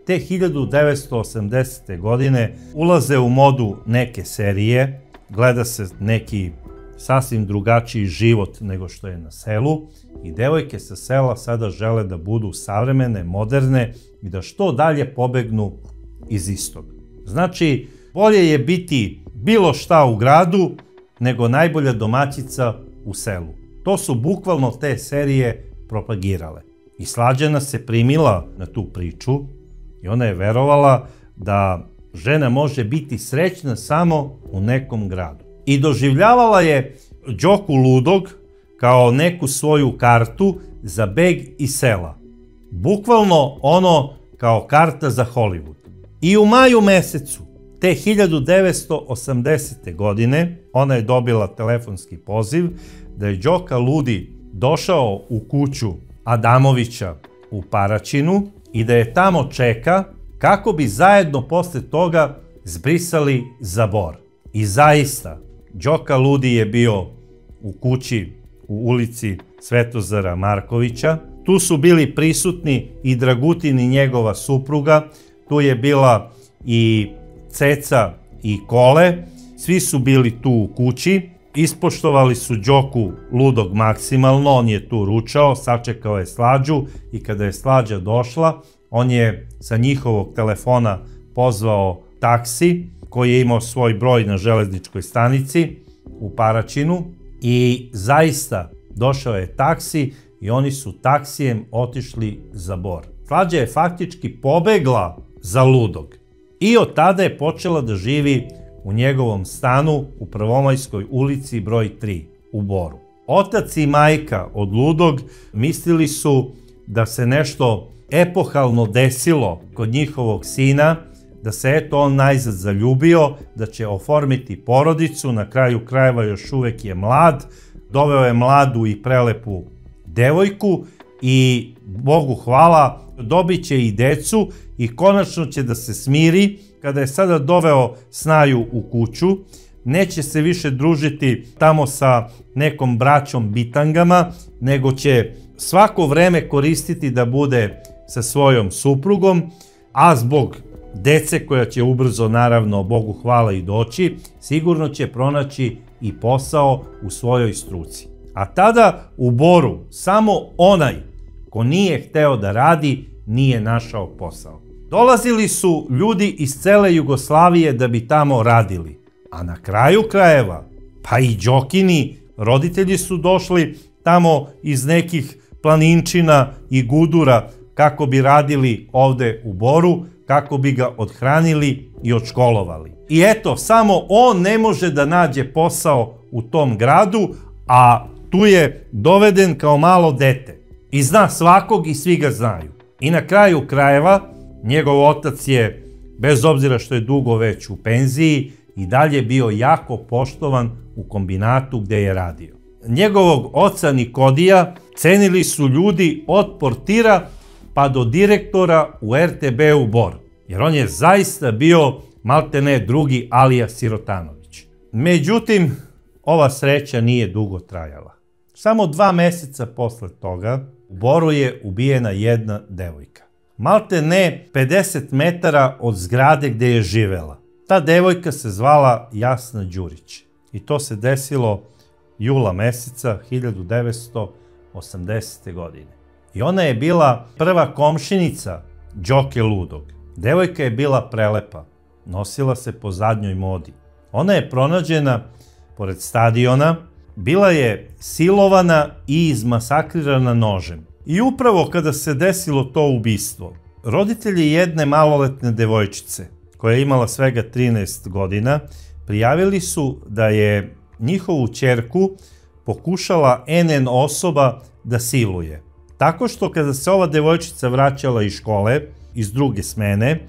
Te 1980. godine ulaze u modu neke serije, gleda se neki sasvim drugačiji život nego što je na selu i devojke sa sela sada žele da budu savremene, moderne i da što dalje pobegnu iz istog. Znači, bolje je biti bilo šta u gradu nego najbolja domaćica u selu. To su bukvalno te serije propagirale. I Slađana se primila na tu priču i ona je verovala da žena može biti srećna samo u nekom gradu. I doživljavala je Đoku Ludog kao neku svoju kartu za beg iz sela. Bukvalno ono kao karta za Hollywood. I u maju mesecu te 1980. godine ona je dobila telefonski poziv da je Đoka Ludi došao u kuću Adamovića u Paraćinu i da je tamo čeka kako bi zajedno posle toga zbrisali za Bor. I zaista, Đoka Ludi je bio u kući u ulici Svetozara Markovića. Tu su bili prisutni i Dragutin i njegova supruga, tu je bila i Ceca i Kole, svi su bili tu u kući, ispoštovali su Đoku Ludog maksimalno, on je tu ručao, sačekao je Slađu i kada je Slađa došla, on je sa njihovog telefona pozvao taksi koji je imao svoj broj na železničkoj stanici u Paraćinu i zaista došao je taksi i oni su taksijem otišli za Bor. Slađa je faktički pobegla za Ludog i od tada je počela da živi u njegovom stanu u Prvomajskoj ulici broj 3 u Boru. Otac i majka od Ludog mislili su da se nešto epohalno desilo kod njihovog sina, da se eto on najzad zaljubio, da će oformiti porodicu, na kraju krajeva još uvek je mlad, doveo je mladu i prelepu devojku i Bogu hvala dobit će i decu i konačno će da se smiri kada je sada doveo Snaju u kuću, neće se više družiti tamo sa nekom braćom bitangama, nego će svako vreme koristiti da bude sa svojom suprugom, a zbog dece koja će ubrzo, naravno, Bogu hvala, i doći, sigurno će pronaći i posao u svojoj struci. A tada u Boru samo onaj ko nije hteo da radi, nije našao posao. Dolazili su ljudi iz cele Jugoslavije da bi tamo radili, a na kraju krajeva, pa i Đokini roditelji su došli tamo iz nekih planinčina i gudura kako bi radili ovde u Boru, kako bi ga odhranili i odškolovali. I eto, samo on ne može da nađe posao u tom gradu, a tu je doveden kao malo dete. I zna svakog i svi ga znaju. I na kraju krajeva, njegov otac je, bez obzira što je dugo već u penziji, i dalje bio jako poštovan u kombinatu gde je radio. Njegovog oca Nikodija cenili su ljudi od portira pa do direktora u RTB-u Bor, jer on je zaista bio maltene drugi Alija Sirotanović. Međutim, ova sreća nije dugo trajala. Samo 2 meseca posle toga u Boru je ubijena jedna devojka. Maltene 50 metara od zgrade gde je živela. Ta devojka se zvala Jasna Đurić i to se desilo jula meseca 1980. godine. I ona je bila prva komšinica Đoke Ludog. Devojka je bila prelepa, nosila se po zadnjoj modi. Ona je pronađena pored stadiona, bila je silovana i izmasakrirana nožem. I upravo kada se desilo to ubistvo, roditelji jedne maloletne devojčice, koja je imala svega 13 godina, prijavili su da je njihovu ćerku pokušala NN osoba da siluje. Tako što kada se ova devojčica vraćala iz škole, iz druge smene,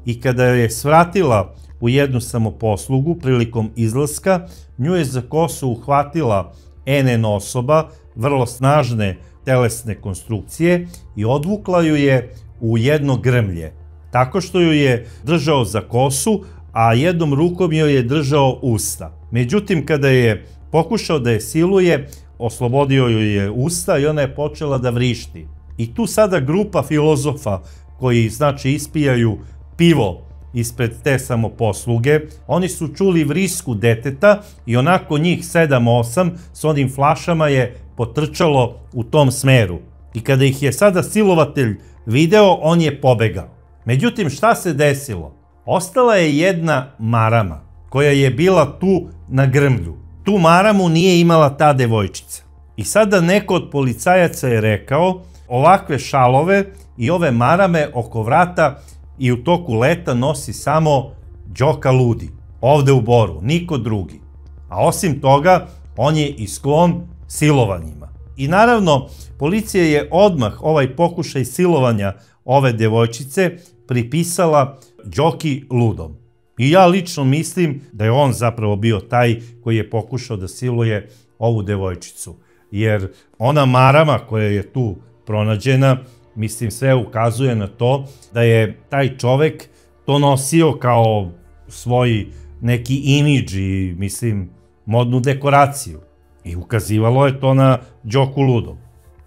i kada je svratila u jednu samoposlugu prilikom izlaska, nju je za kosu uhvatila NN osoba, vrlo snažne telesne konstrukcije, i odvukla ju je u jedno grmlje, tako što ju je držao za kosu, a jednom rukom joj je držao usta. Međutim, kada je pokušao da je siluje, oslobodio ju je usta i ona je počela da vrišti. I tu sada grupa filozofa koji, znači, ispijaju pivo ispred te samoposluge, oni su čuli vrisku deteta i onako njih 7-8 s onim flašama je potrčalo u tom smeru. I kada ih je sada silovatelj video, on je pobegao. Međutim, šta se desilo? Ostala je jedna marama koja je bila tu na grmlju. Tu maramu nije imala ta devojčica. I sada neko od policajaca je rekao, ovakve šalove i ove marame oko vrata i u toku leta nosi samo Đoka Ludi, ovde u Boru, niko drugi. A osim toga, on je i sklon silovanjima. I naravno, policija je odmah ovaj pokušaj silovanja ove devojčice pripisala Đoki Ludom. I ja lično mislim da je on zapravo bio taj koji je pokušao da siluje ovu devojčicu. Jer ona marama koja je tu pronađena, mislim, sve ukazuje na to da je taj čovek to nosio kao svoj neki imidž i, mislim, modnu dekoraciju. I ukazivalo je to na Đoku Ludog.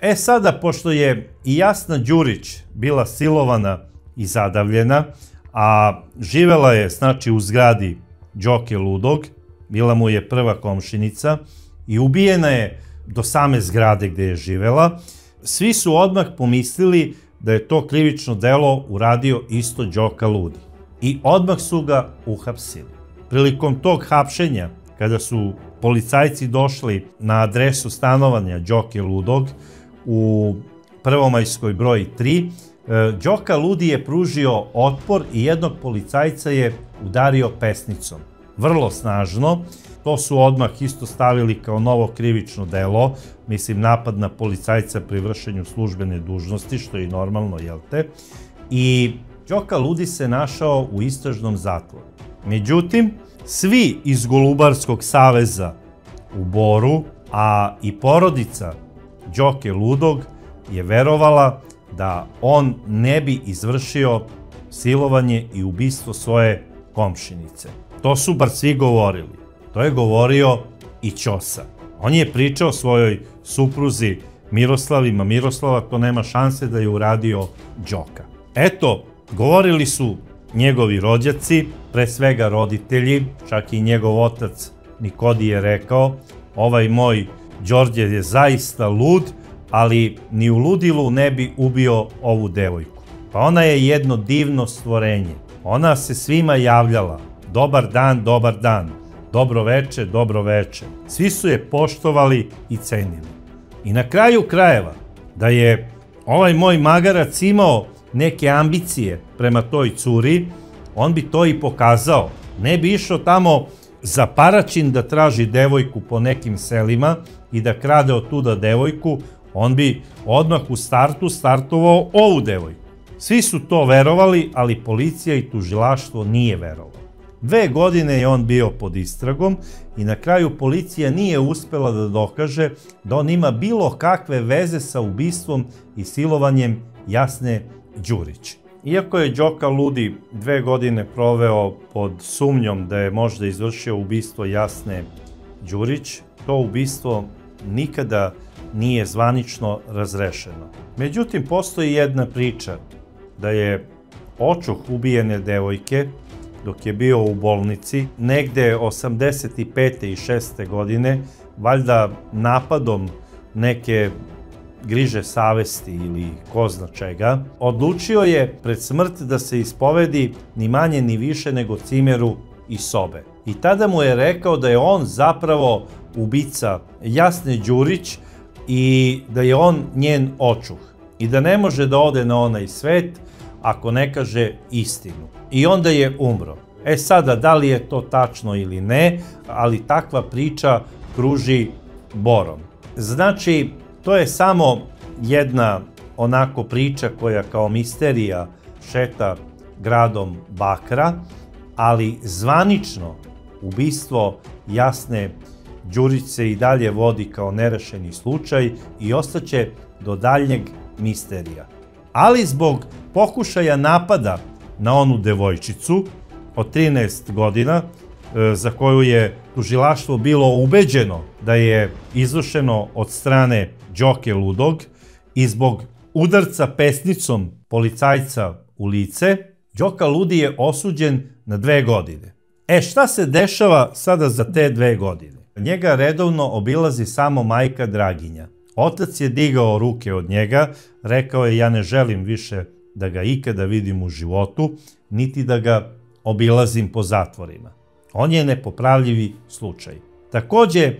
E sada, pošto je i Jasna Đurić bila silovana i zadavljena, a živela je, znači, u zgradi Đoke Ludog, bila mu je prva komšinica i ubijena je do same zgrade gde je živela, svi su odmah pomislili da je to krivično delo uradio isto Đoka Ludi. I odmah su ga uhapsili. Prilikom tog hapšenja, kada su policajci došli na adresu stanovanja Đoke Ludog u Prvomajskoj broj 3, Đoka Ludi je pružio otpor i jednog policajca je udario pesnicom. Vrlo snažno. To su odmah isto stavili kao novo krivično delo, mislim, napad na policajca pri vršenju službene dužnosti, što je i normalno, jel te? I Đoka Ludi se našao u istražnom zatvoru. Međutim, svi iz Golubarskog saveza u Boru, a i porodica Đoke Ludog je verovala da on ne bi izvršio silovanje i ubistvo svoje komšinice. To su bar svi govorili. To je govorio i Ćosa. On je pričao svojoj supruzi Miroslavi, Miroslava to nema šanse da je uradio Đoka. Eto, govorili su njegovi rođaci, pre svega roditelji, čak i njegov otac Nikodi je rekao, ovaj moj Đorđe je zaista lud, ali ni u ludilu ne bi ubio ovu devojku. Pa ona je jedno divno stvorenje. Ona se svima javljala, dobar dan, dobro veče. Svi su je poštovali i cenili. I na kraju krajeva, da je ovaj moj magarac imao neke ambicije prema toj curi, on bi to i pokazao. Ne bi išao tamo za Paraćin da traži devojku po nekim selima i da krade od tuda devojku, on bi odmah u startu startovao ovu devojku. Svi su to verovali, ali policija i tužilaštvo nije verovalo. 2 godine je on bio pod istragom i na kraju policija nije uspela da dokaže da on ima bilo kakve veze sa ubistvom i silovanjem Jasne Đurić. Iako je Đoka Ludi 2 godine proveo pod sumnjom da je možda izvršio ubistvo Jasne Đurić, to ubistvo nikada nije zvanično razrešeno. Međutim, postoji jedna priča da je očuh ubijene devojke dok je bio u bolnici, negde 85. i 6. godine, valjda napadom neke griže savesti ili ko zna čega, odlučio je pred smrt da se ispovedi ni manje ni više nego cimeru iz sobe. I tada mu je rekao da je on zapravo ubica Jasne Đurić i da je on njen očuh i da ne može da ode na onaj svet ako ne kaže istinu. I onda je umro. E sada, da li je to tačno ili ne, ali takva priča kruži Borom. Znači, to je samo jedna onako priča koja kao misterija šeta gradom Bakra, ali zvanično ubistvo Jasne Đurić se i dalje vodi kao nerešeni slučaj i ostaće do daljnjeg misterija. Ali zbog pokušaja napada na onu devojčicu od 13 godina, za koju je tužilaštvo bilo ubeđeno da je izvršeno od strane Đoke Ludog i zbog udarca pesnicom policajca u lice, Đoka Ludi je osuđen na 2 godine. E, šta se dešava sada za te 2 godine? Njega redovno obilazi samo majka Draginja. Otac je digao ruke od njega, rekao je ja ne želim više da ga ikada vidim u životu, niti da ga obilazim po zatvorima. On je nepopravljivi slučaj. Takođe,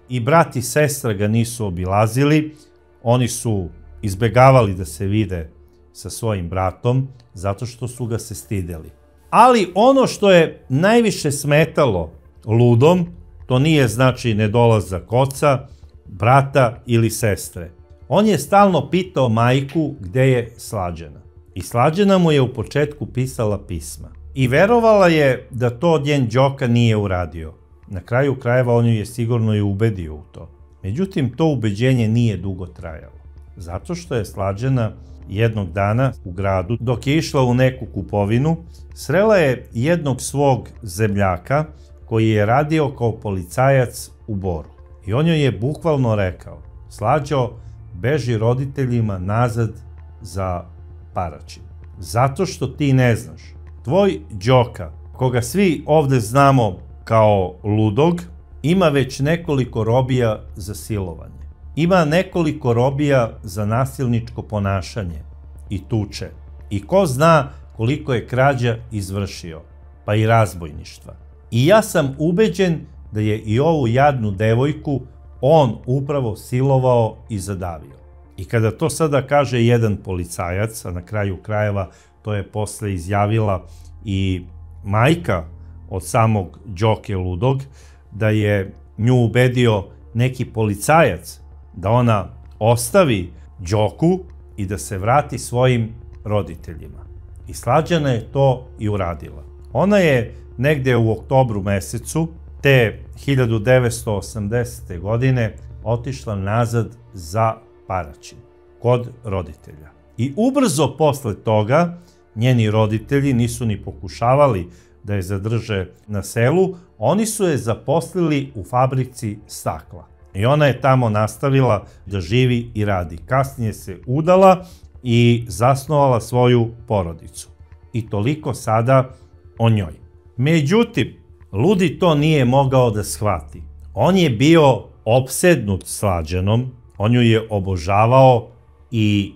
i brat i sestra ga nisu obilazili, oni su izbegavali da se vide sa svojim bratom, zato što su ga se stideli. Ali ono što je najviše smetalo Ludom, to nije znači nedolazak oca, brata ili sestre. On je stalno pitao majku gde je Slađana. I Slađana mu je u početku pisala pisma. I verovala je da to njen Đoka nije uradio. Na kraju krajeva on ju je sigurno i ubedio u to. Međutim, to ubeđenje nije dugo trajalo. Zato što je Slađana jednog dana u gradu, dok je išla u neku kupovinu, srela je jednog svog zemljaka koji je radio kao policajac u Boru. I on joj je bukvalno rekao, Slađo, beži roditeljima nazad za Paraćin. Zato što ti ne znaš. Tvoj Đoka, koga svi ovde znamo kao Ludog, ima već nekoliko robija za silovanje. Ima nekoliko robija za nasilničko ponašanje i tuče. I ko zna koliko je krađa izvršio, pa i razbojništva. I ja sam ubeđen da je i ovu jadnu devojku on upravo silovao i zadavio. I kada to sada kaže jedan policajac, a na kraju krajeva to je posle izjavila i majka od samog Đoke Ludog, da je nju ubedio neki policajac da ona ostavi Đoku i da se vrati svojim roditeljima. I Slađana je to i uradila. Ona je negde u oktobru mesecu te 1980. godine otišla nazad za Paraćin, kod roditelja. I ubrzo posle toga njeni roditelji nisu ni pokušavali da je zadrže na selu, oni su je zaposlili u fabrici stakla. I ona je tamo nastavila da živi i radi. Kasnije se udala i zasnovala svoju porodicu. I toliko sada o njoj. Međutim, Ludi to nije mogao da shvati. On je bio opsednut Slađanom, on ju je obožavao i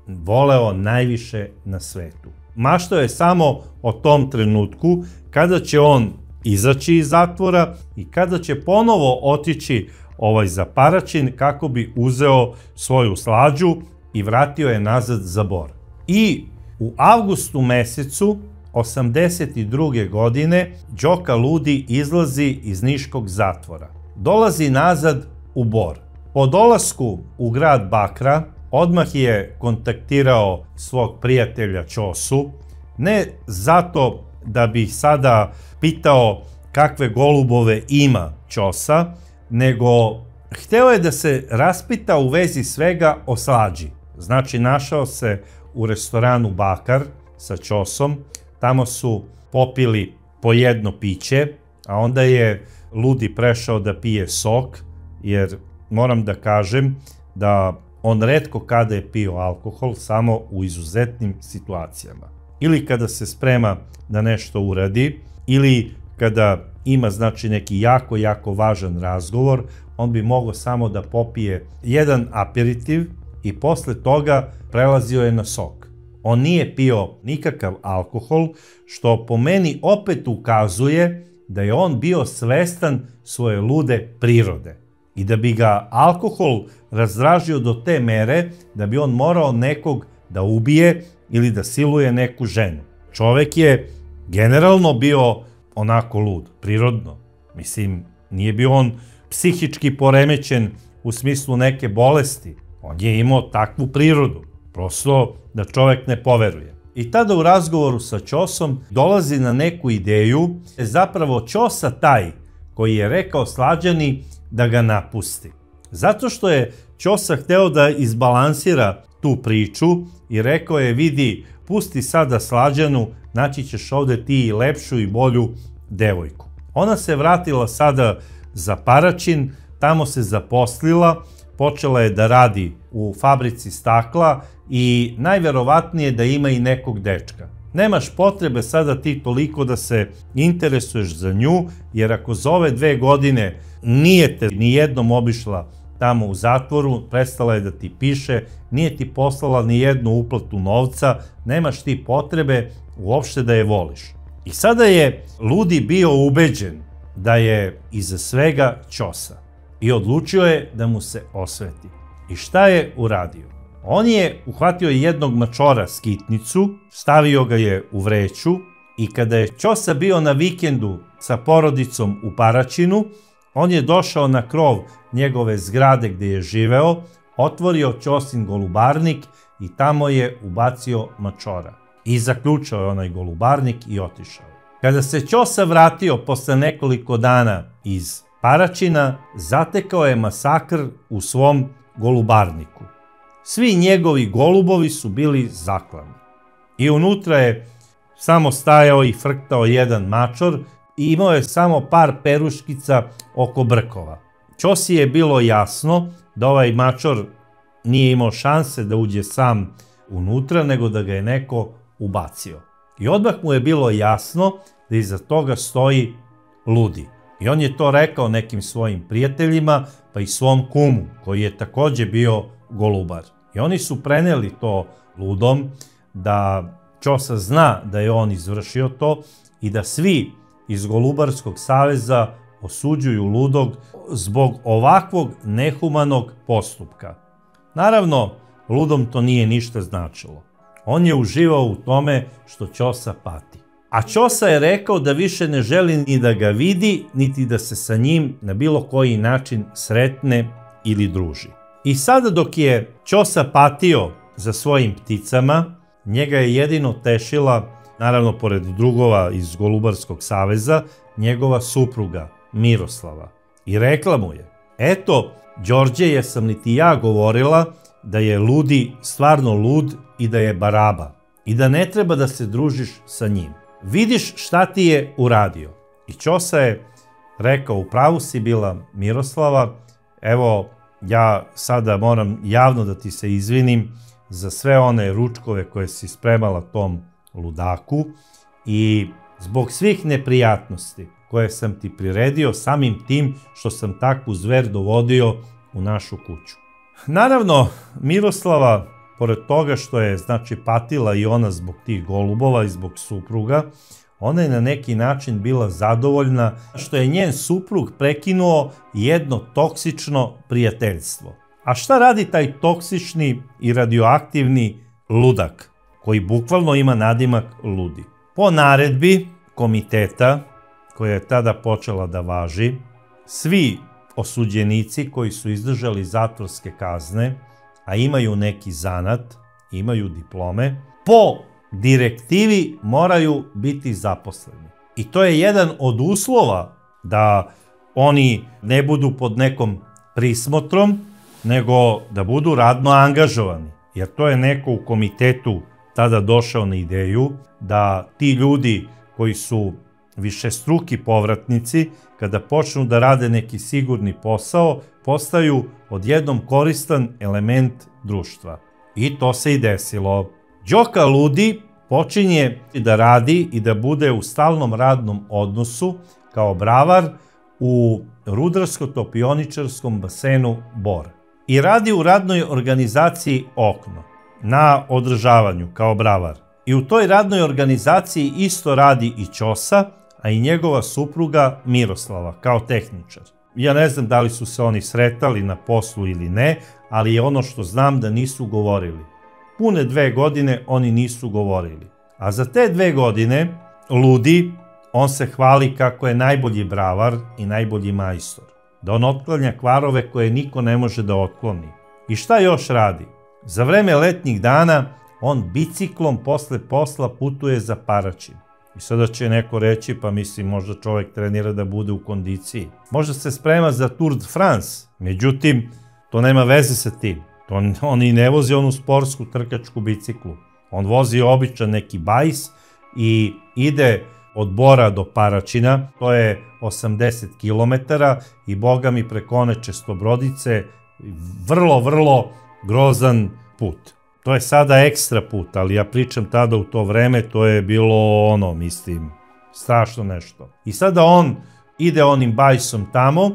voleo najviše na svetu. Maštao je samo o tom trenutku kada će on izaći iz zatvora i kada će ponovo otići za Paraćin kako bi uzeo svoju Slađu i vratio je nazad za Bor. I u avgustu mesecu 82. godine Đoka Ludi izlazi iz niškog zatvora. Dolazi nazad u Bor. Po dolasku u grad Bakra odmah je kontaktirao svog prijatelja Ćosu, ne zato da bi sada pitao kakve golubove ima Ćosa, nego hteo je da se raspita u vezi svega o Slađi. Znači, našao se u restoranu Bakar sa Ćosom, tamo su popili po jedno piće, a onda je Ludi prešao da pije sok, jer moram da kažem da on retko kada je pio alkohol, samo u izuzetnim situacijama. Ili kada se sprema da nešto uradi, ili kada ima, znači, neki jako, jako važan razgovor, on bi mogao samo da popije jedan aperitiv i posle toga prelazio je na sok. On nije pio nikakav alkohol, što po meni opet ukazuje da je on bio svestan svoje lude prirode i da bi ga alkohol razdražio do te mere da bi on morao nekog da ubije ili da siluje neku ženu. Čovek je generalno bio onako lud, prirodno. Mislim, nije bio on psihički poremećen u smislu neke bolesti. On je imao takvu prirodu. Prosto da čovek ne poveruje. I tada u razgovoru sa Ćosom dolazi na neku ideju, je zapravo Ćosa taj koji je rekao Slađani da ga napusti. Zato što je Ćosa hteo da izbalansira tu priču i rekao je, vidi, pusti sada Slađanu, naći ćeš ovde ti i lepšu i bolju devojku. Ona se vratila sada za Paraćin, tamo se zaposlila, počela je da radi u fabrici stakla i najverovatnije da ima i nekog dečka. Nemaš potrebe sada ti toliko da se interesuješ za nju, jer ako za ove 2 godine nije te ni jednom obišla tamo u zatvoru, prestala je da ti piše, nije ti poslala ni jednu uplatu novca, nemaš ti potrebe uopšte da je voliš. I sada je Ludi bio ubeđen da je iza svega Ćosa i odlučio je da mu se osveti. I šta je uradio? On je uhvatio jednog mačora skitnicu, stavio ga je u vreću i kada je Ćosa bio na vikendu sa porodicom u Paraćinu, on je došao na krov njegove zgrade gde je živeo, otvorio Ćosin golubarnik i tamo je ubacio mačora. I zaključao je onaj golubarnik i otišao. Kada se Ćosa vratio posle nekoliko dana iz Paraćina, zatekao je masakr u svom golubarniku. Svi njegovi golubovi su bili zaklani. I unutra je samo stajao i frktao jedan mačor i imao je samo par peruškica oko brkova. Ćosi je bilo jasno da ovaj mačor nije imao šanse da uđe sam unutra, nego da ga je neko ubacio. I odmah mu je bilo jasno da iza toga stoji Ludi. I on je to rekao nekim svojim prijateljima, pa i svom kumu, koji je takođe bio golubar. I oni su preneli to Ludom, da Ćosa zna da je on izvršio to i da svi iz Golubarskog saveza osuđuju Ludog zbog ovakvog nehumanog postupka. Naravno, Ludom to nije ništa značilo. On je uživao u tome što Ćosa pati. A Ćosa je rekao da više ne želi ni da ga vidi, niti da se sa njim na bilo koji način sretne ili druži. I sada dok je Ćosa patio za svojim pticama, njega je jedino tešila, naravno pored drugova iz Golubarskog saveza, njegova supruga Miroslava. I rekla mu je, eto, Đorđe, jesam li ti ja govorila da je Ludi stvarno lud i da je baraba i da ne treba da se družiš sa njim. vidiš šta ti je uradio. I Ćosa je rekao, u pravu si bila Miroslava, evo ja sada moram javno da ti se izvinim za sve one ručkove koje si spremala tom ludaku i zbog svih neprijatnosti koje sam ti priredio samim tim što sam takvu zver dovodio u našu kuću. Naravno, Miroslava, pored toga što je patila i ona zbog tih golubova i zbog supruga, ona je na neki način bila zadovoljna što je njen suprug prekinuo jedno toksično prijateljstvo. A šta radi taj toksični i radioaktivni ludak, koji bukvalno ima nadimak ludi? Po naredbi komiteta, koja je tada počela da važi, svi osuđenici koji su izdržali zatvorske kazne, a imaju neki zanat, imaju diplome, po direktivi moraju biti zaposleni. I to je jedan od uslova da oni ne budu pod nekom prismotrom, nego da budu radno angažovani. Jer to je neko u komitetu tada došao na ideju da ti ljudi koji su višestruki povratnici, kada počnu da rade neki sigurni posao, postaju odjednom koristan element društva. I to se i desilo. Đoka Ludi počinje da radi i da bude u stalnom radnom odnosu kao bravar u rudarsko-topioničarskom basenu Bor. I radi u radnoj organizaciji Okno, na održavanju kao bravar. I u toj radnoj organizaciji isto radi i Ćosa, a i njegova supruga Miroslava kao tehničar. Ja ne znam da li su se oni sretali na poslu ili ne, ali je ono što znam da nisu govorili. Pune 2 godine oni nisu govorili. A za te 2 godine Ludi, on se hvali kako je najbolji bravar i najbolji majstor. Da on otklanja kvarove koje niko ne može da otkloni. I šta još radi? Za vreme letnjih dana on biciklom posle posla putuje za Paraćin. I sada će neko reći, pa mislim, možda čovjek trenira da bude u kondiciji. Možda se sprema za Tour de France, međutim, to nema veze sa tim. On i ne vozi onu sportsku trkačku biciklu. On vozi običan neki bajs i ide od Bora do Paraćina, to je 80 km i boga mi preko one Čestobrodice, vrlo grozan put. To je sada ekstra put, ali ja pričam tada u to vreme, to je bilo strašno nešto. I sada on ide onim bajsom tamo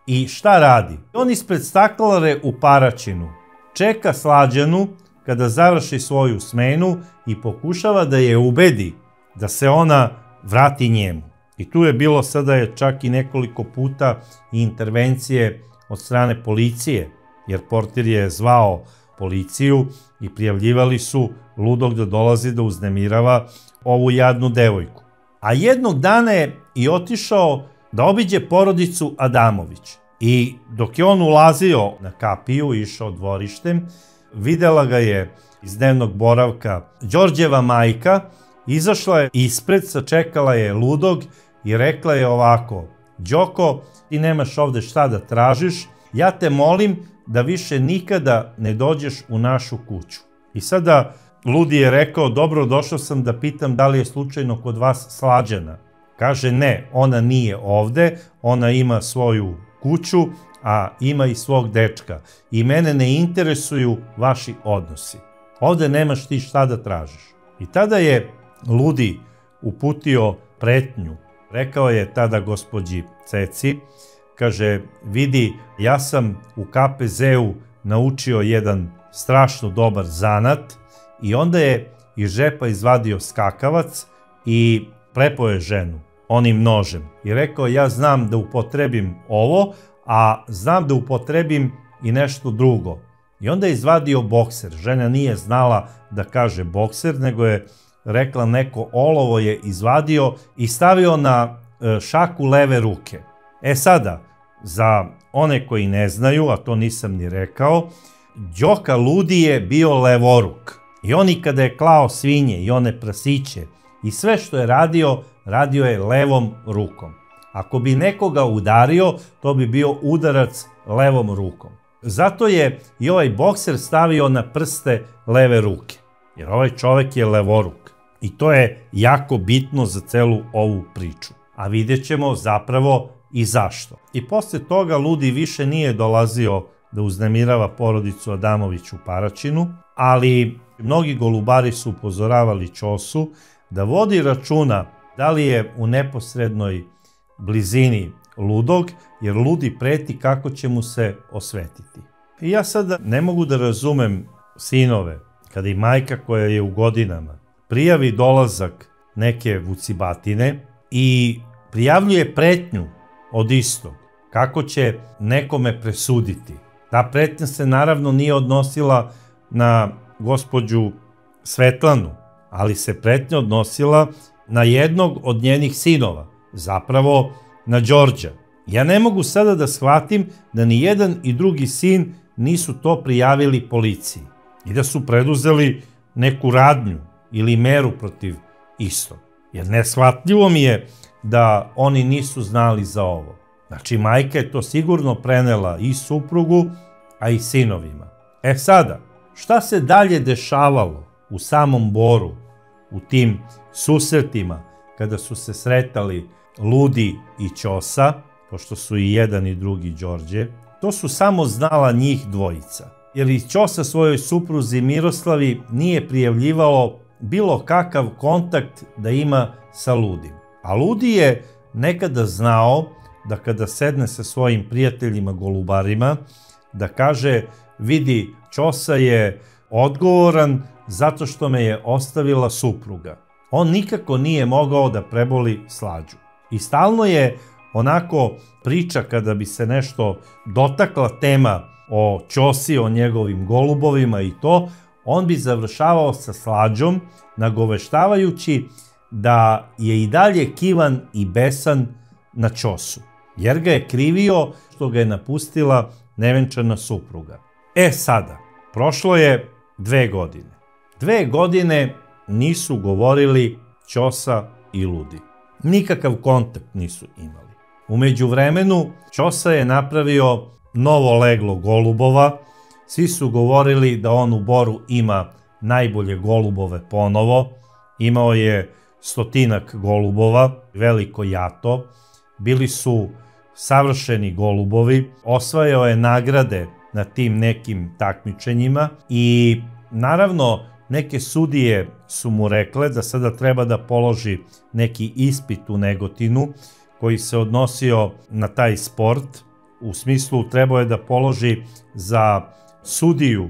i šta radi? On ispred staklara u Paraćinu čeka Slađanu kada završi svoju smenu i pokušava da je ubedi da se ona vrati njemu. I tu je bilo sada je čak i nekoliko puta i intervencije od strane policije, jer portir je zvao policiju i prijavljivali su ludog da dolazi da uznemirava ovu jadnu devojku. A jednog dana je i otišao da obiđe porodicu Adamović. I dok je on ulazio na kapiju, išao dvorištem, videla ga je iz dnevnog boravka Đorđeva majka, izašla je ispred, sačekala je ludog i rekla je ovako: Đoko, ti nemaš ovde šta da tražiš, ja te molim da više nikada ne dođeš u našu kuću. I sada ludi je rekao: dobro, došao sam da pitam da li je slučajno kod vas Slađana. Kaže: ne, ona nije ovde, ona ima svoju kuću, a ima i svog dečka. I mene ne interesuju vaši odnosi. Ovde nemaš ti šta da tražiš. I tada je ludi uputio pretnju. Rekao je tada gospođi Ceci, kaže: vidi, ja sam u KPZ-u naučio jedan strašno dobar zanat, i onda je iz džepa izvadio skakavac i prepao je ženu onim nožem. I rekao: ja znam da upotrebim ovo, a znam da upotrebim i nešto drugo. I onda je izvadio bokser. Žena nije znala da kaže bokser, nego je rekla neko olovo je izvadio i stavio na šaku leve ruke. E sada, za one koji ne znaju, a to nisam ni rekao, Đoka Ludi je bio levoruk. I on i kada je klao svinje i one prasiće i sve što je radio, radio je levom rukom. Ako bi nekoga udario, to bi bio udarac levom rukom. Zato je i ovaj bokser stavio na prste leve ruke, jer ovaj čovek je levoruk. I to je jako bitno za celu ovu priču. A vidjet ćemo zapravo i zašto. I posle toga Ludi više nije dolazio da uznemirava porodicu Adamović u Paraćinu, ali mnogi golubari su upozoravali Ćosu da vodi računa da li je u neposrednoj blizini Ludog, jer Ludi preti kako će mu se osvetiti. I ja sada ne mogu da razumem sinove, kada i majka koja je u godinama prijavi dolazak neke vucibatine i prijavljuje pretnju od istog, kako će nekome presuditi. Ta pretnja se naravno nije odnosila na gospođu Svetlanu, ali se pretnja odnosila na jednog od njenih sinova, zapravo na Đorđa. Ja ne mogu sada da shvatim da ni jedan i drugi sin nisu to prijavili policiji i da su preduzeli neku radnju ili meru protiv istog. Jer neshvatljivo mi je da oni nisu znali za ovo. Znači, majka je to sigurno prenela i suprugu, a i sinovima. E sada, šta se dalje dešavalo u samom Boru, u tim susretima, kada su se sretali Ludi i Ćosa, pošto su i jedan i drugi Đorđe, to su samo znala njih dvojica. Jer i Ćosa svojoj supruzi Miroslavi nije prijavljivalo bilo kakav kontakt da ima sa Ludim. A Ludi je nekada znao da kada sedne sa svojim prijateljima golubarima, da kaže: vidi, Ćosa je odgovoran zato što me je ostavila supruga. On nikako nije mogao da preboli Slađu. I stalno je onako priča, kada bi se nešto dotakla tema o Ćosi, o njegovim golubovima i to, on bi završavao sa Slađom, nagoveštavajući da je i dalje kivan i besan na Ćosu, jer ga je krivio što ga je napustila nevenčana supruga. E sada, prošlo je 2 godine. 2 godine nisu govorili Ćosa i Ludi. Nikakav kontakt nisu imali. U međuvremenu Ćosa je napravio novo leglo golubova. Svi su govorili da on u Boru ima najbolje golubove ponovo. Imao je 100-ak golubova, veliko jato. Bili su savršeni golubovi. Osvajao je nagrade na tim nekim takmičenjima i naravno neke sudije su mu rekle da sada treba da položi neki ispit u Negotinu koji se odnosio na taj sport. U smislu, trebao je da položi za sudiju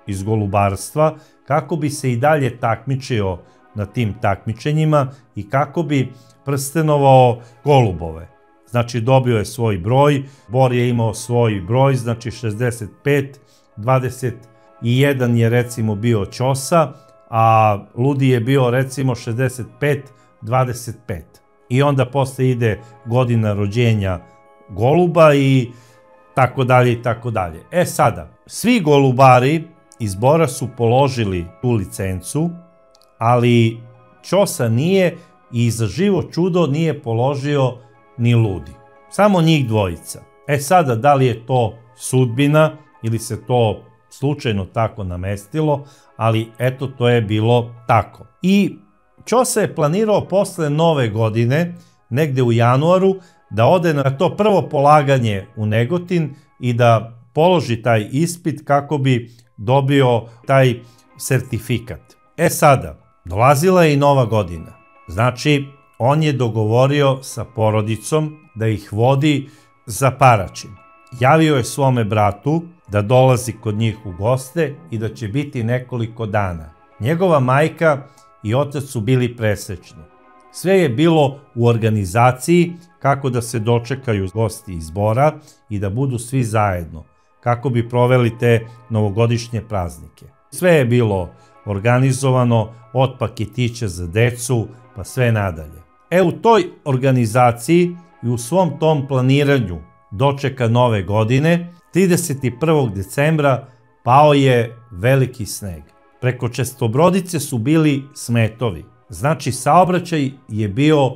iz golubarstva kako bi se i dalje takmičio na tim takmičenjima i kako bi prstenovao golubove. Znači, dobio je svoj broj, Bor je imao svoj broj, znači 65, 21 je recimo bio Ćosa, a Ludi je bio recimo 65, 25. I onda posle ide godina rođenja goluba i tako dalje i tako dalje. E sada, svi golubari iz Bora su položili tu licencu, ali Ćosa nije i za živo čudo nije položio ni Ludi. Samo njih dvojica. E sada, da li je to sudbina ili se to slučajno tako namestilo, ali eto, to je bilo tako. I Ćosa je planirao posle Nove godine, negde u januaru, da ode na to prvo polaganje u Negotin i da položi taj ispit kako bi dobio taj sertifikat. E sada, dolazila je i Nova godina. Znači, on je dogovorio sa porodicom da ih vodi za Paraćin. Javio je svome bratu da dolazi kod njih u goste i da će biti nekoliko dana. Njegova majka i otac su bili presrećni. Sve je bilo u organizaciji kako da se dočekaju gosti iz Bora i da budu svi zajedno, kako bi proveli te novogodišnje praznike. Sve je bilo organizovano, od paketića za decu pa sve nadalje. E, u toj organizaciji i u svom tom planiranju dočeka Nove godine, 31. decembra pao je veliki sneg. Preko Čestobrodice su bili smetovi. Znači, saobraćaj je bio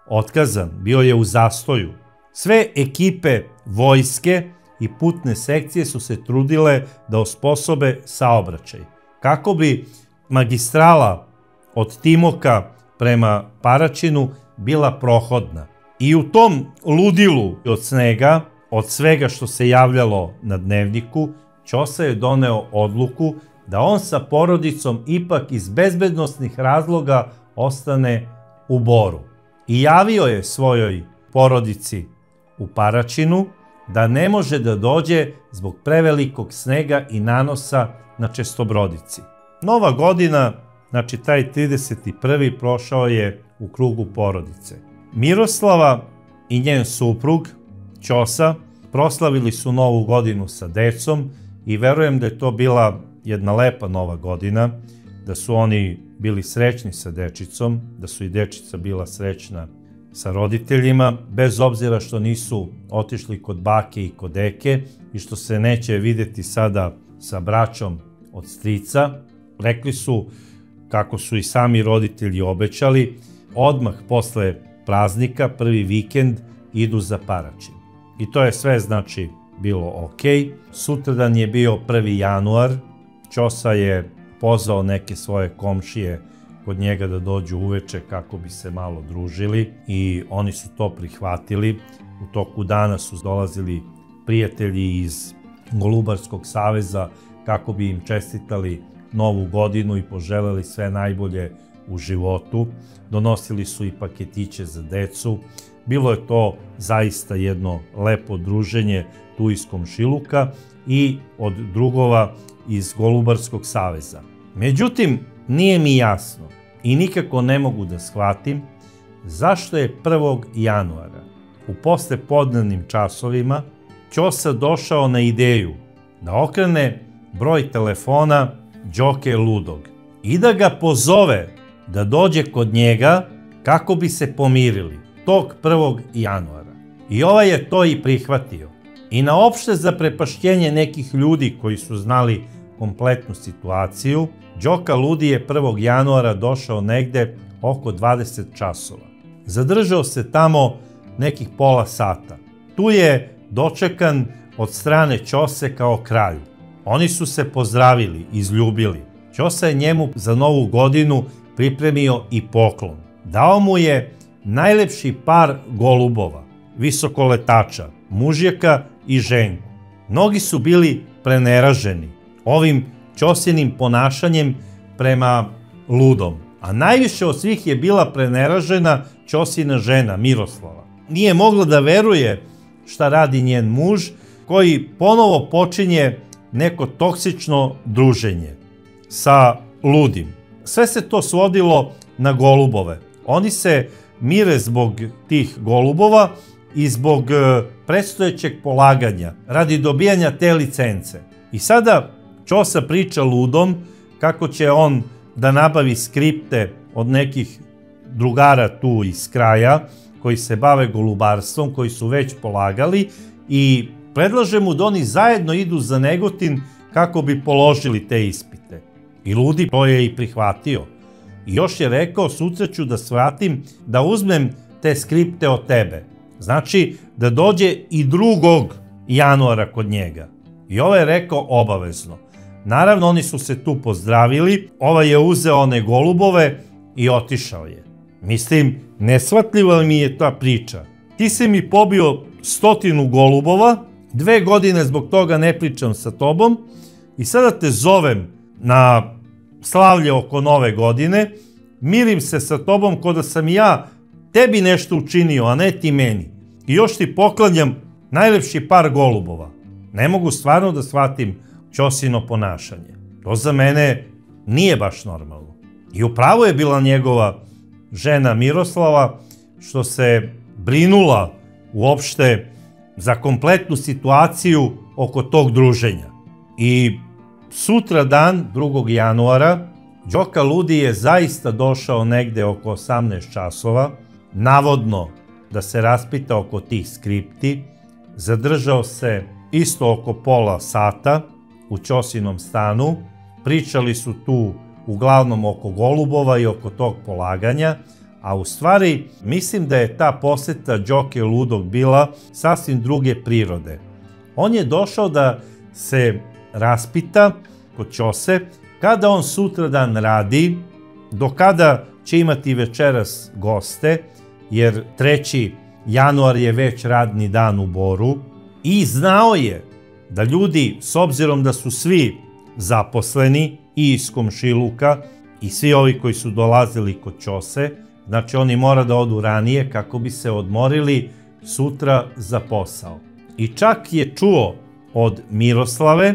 otkazan, bio je u zastoju. Sve ekipe vojske i putne sekcije su se trudile da osposobe saobraćaj, kako bi magistrala od Timoka prema Paraćinu bila prohodna. I u tom ludilu od snega, od svega što se javljalo na Dnevniku, Ćosa je doneo odluku da on sa porodicom ipak iz bezbednosnih razloga ostane u Boru. I javio je svojoj porodici u Paraćinu da ne može da dođe zbog prevelikog snega i nanosa na Čestobrodici. Nova godina, znači taj 31. prošao je u krugu porodice. Miroslava i njen suprug, Ćosa, proslavili su Novu godinu sa decom i verujem da je to bila jedna lepa Nova godina, da su oni bili srećni sa dečicom, da su i dečica bila srećna sa roditeljima, bez obzira što nisu otišli kod bake i kod deke i što se neće videti sada sa braćom od strica. Rekli su, kako su i sami roditelji obećali, odmah posle praznika, prvi vikend, idu za Paraćin. I to je sve, znači, bilo okej. Sutradan je bio 1. januar, Ćosa je pozvao neke svoje komšije kod njega da dođu uveče kako bi se malo družili i oni su to prihvatili. U toku dana su dolazili prijatelji iz Golubarskog saveza kako bi im čestitali Novu godinu i poželeli sve najbolje u životu. Donosili su i paketiće za decu. Bilo je to zaista jedno lepo druženje tu iz komšiluka i od drugova iz Golubarskog saveza. Međutim, nije mi jasno i nikako ne mogu da shvatim zašto je 1. januara u poslepodnevnim časovima Ćosa došao na ideju da okrene broj telefona Đoke Ludog i da ga pozove da dođe kod njega kako bi se pomirili tog 1. januara. I ovaj je to i prihvatio. I na opšte zaprepašćenje nekih ljudi koji su znali kompletnu situaciju, Đoka Ludi je 1. januara došao negde oko 20 časova. Zadržao se tamo nekih pola sata. Tu je dočekan od strane Ćose kao kralj. Oni su se pozdravili, izljubili. Ćosa je njemu za Novu godinu pripremio i poklon. Dao mu je najlepši par golubova, visokoletača, mužjaka i ženku. Mnogi su bili preneraženi ovim Ćosinim ponašanjem prema Ludom, a najviše od svih je bila preneražena Ćosina žena Miroslava. Nije mogla da veruje šta radi njen muž, koji ponovo počinje neko toksično druženje sa Ludim. Sve se to svodilo na golubove. Oni se mire zbog tih golubova i zbog predstojećeg polaganja, radi dobijanja te licence. I sada Ćosa priča Ludom kako će on da nabavi skripte od nekih drugara tu iz kraja koji se bave golubarstvom, koji su već polagali i predlaže mu da oni zajedno idu za Negotin kako bi položili te ispite. I Ludi to je i prihvatio. I još je rekao, sutra ću da svratim da uzmem te skripte od tebe. Znači, da dođe i 2. januara kod njega. I ovaj je rekao obavezno. Naravno, oni su se tu pozdravili, ovaj je uzeo one golubove i otišao je. Mislim, neshvatljiva mi je ta priča. Ti si mi pobio 100 golubova, 2 godine zbog toga ne pričam sa tobom i sada te zovem na slavlje oko Nove godine, mirim se sa tobom ko da sam ja tebi nešto učinio, a ne ti meni. I još ti poklanjam najlepši par golubova. Ne mogu stvarno da shvatim Ćosino ponašanje. To za mene nije baš normalno. I upravo je bila njegova žena Miroslava što se brinula uopšte za kompletnu situaciju oko tog druženja. I sutra dan, 2. januara, Đoka Ludi je zaista došao negde oko 18 časova, navodno da se raspita oko tih skripti, zadržao se isto oko pola sata u Ćosinom stanu, pričali su tu uglavnom oko golubova i oko tog polaganja, a u stvari mislim da je ta poseta Đoke Ludog bila sasvim druge prirode. On je došao da se raspita kod Ćose kada on sutradan radi do kada će imati večeras goste, jer 3. januar je već radni dan u Boru, i znao je da ljudi, s obzirom da su svi zaposleni i iz komšiluka i svi ovi koji su dolazili kod Ćose, znači oni mora da odu ranije kako bi se odmorili sutra za posao. I čak je čuo od Miroslave,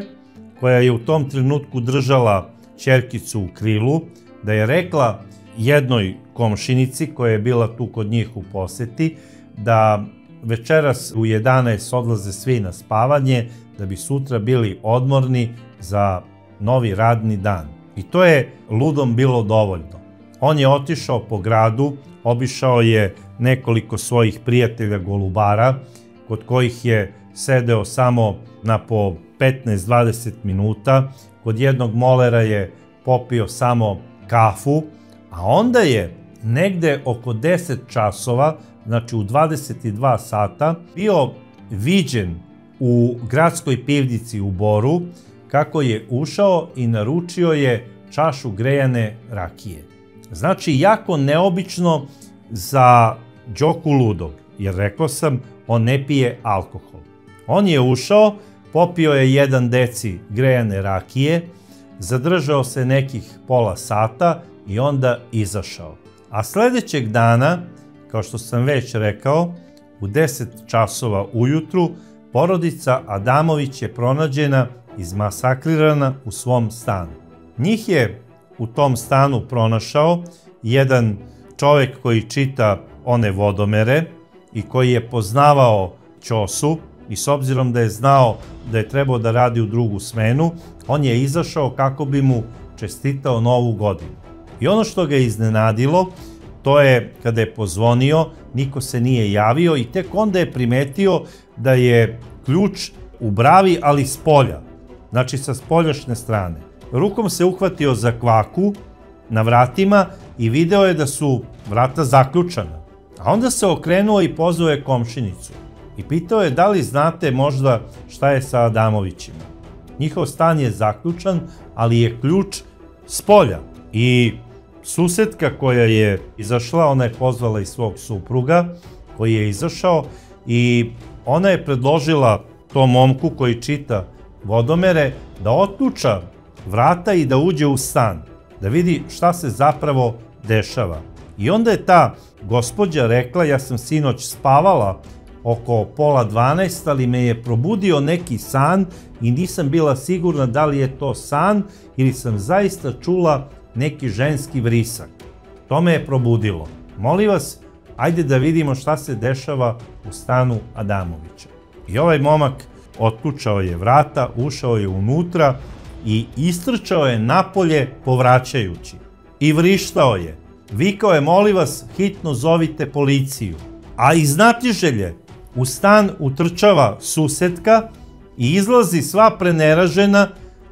koja je u tom trenutku držala ćerkicu u krilu, da je rekla jednoj komšinici koja je bila tu kod njih u poseti, da večeras u 11 odlaze svi na spavanje, da bi sutra bili odmorni za novi radni dan. I to je ludom bilo dovoljno. On je otišao po gradu, obišao je nekoliko svojih prijatelja golubara, kod kojih je sedeo samo na po 15-20 minuta, kod jednog molera je popio samo kafu, a onda je negde oko 10 časova, znači u 22 sata, bio viđen u gradskoj pivnici u Boru, kako je ušao i naručio je čašu grejane rakije. Znači, jako neobično za Đoku ludog, jer rekao sam, on ne pije alkohol. On je ušao, popio je 1 deci grejane rakije, zadržao se nekih pola sata i onda izašao. A sledećeg dana, kao što sam već rekao, u 10 časova ujutru, porodica Adamović je pronađena izmasakrirana u svom stanu. Njih je u tom stanu pronašao jedan čovek koji čita one vodomere i koji je poznavao Ćosu, i s obzirom da je znao da je trebao da radi u drugu smenu, on je izašao kako bi mu čestitao Novu godinu. I ono što ga je iznenadilo, to je kada je pozvonio, niko se nije javio i tek onda je primetio da je ključ u bravi, ali s polja, znači sa spoljašnje strane. Rukom se uhvatio za kvaku na vratima i video je da su vrata zaključana. A onda se okrenuo i pozvao je komšinicu i pitao je da li znate možda šta je sa Adamovićima. Njihov stan je zaključan, ali je ključ s polja. I susedka koja je izašla, ona je pozvala i svog supruga koji je izašao i ona je predložila tom momku koji čita vodomere da otključa vrata i da uđe u stan, da vidi šta se zapravo dešava. I onda je ta gospođa rekla, ja sam sinoć spavala oko 11:30, ali me je probudio neki san i nisam bila sigurna da li je to san ili sam zaista čula neki ženski vrisak. To me je probudilo. Molim vas, ajde da vidimo šta se dešava u stanu Adamovića. I ovaj momak otključao je vrata, ušao je unutra i istrčao je napolje povraćajući. I vrištao je. Vikao je, molim vas, hitno zovite policiju. A iz znatiželje u stan utrčava susedka i izlazi sva preneražena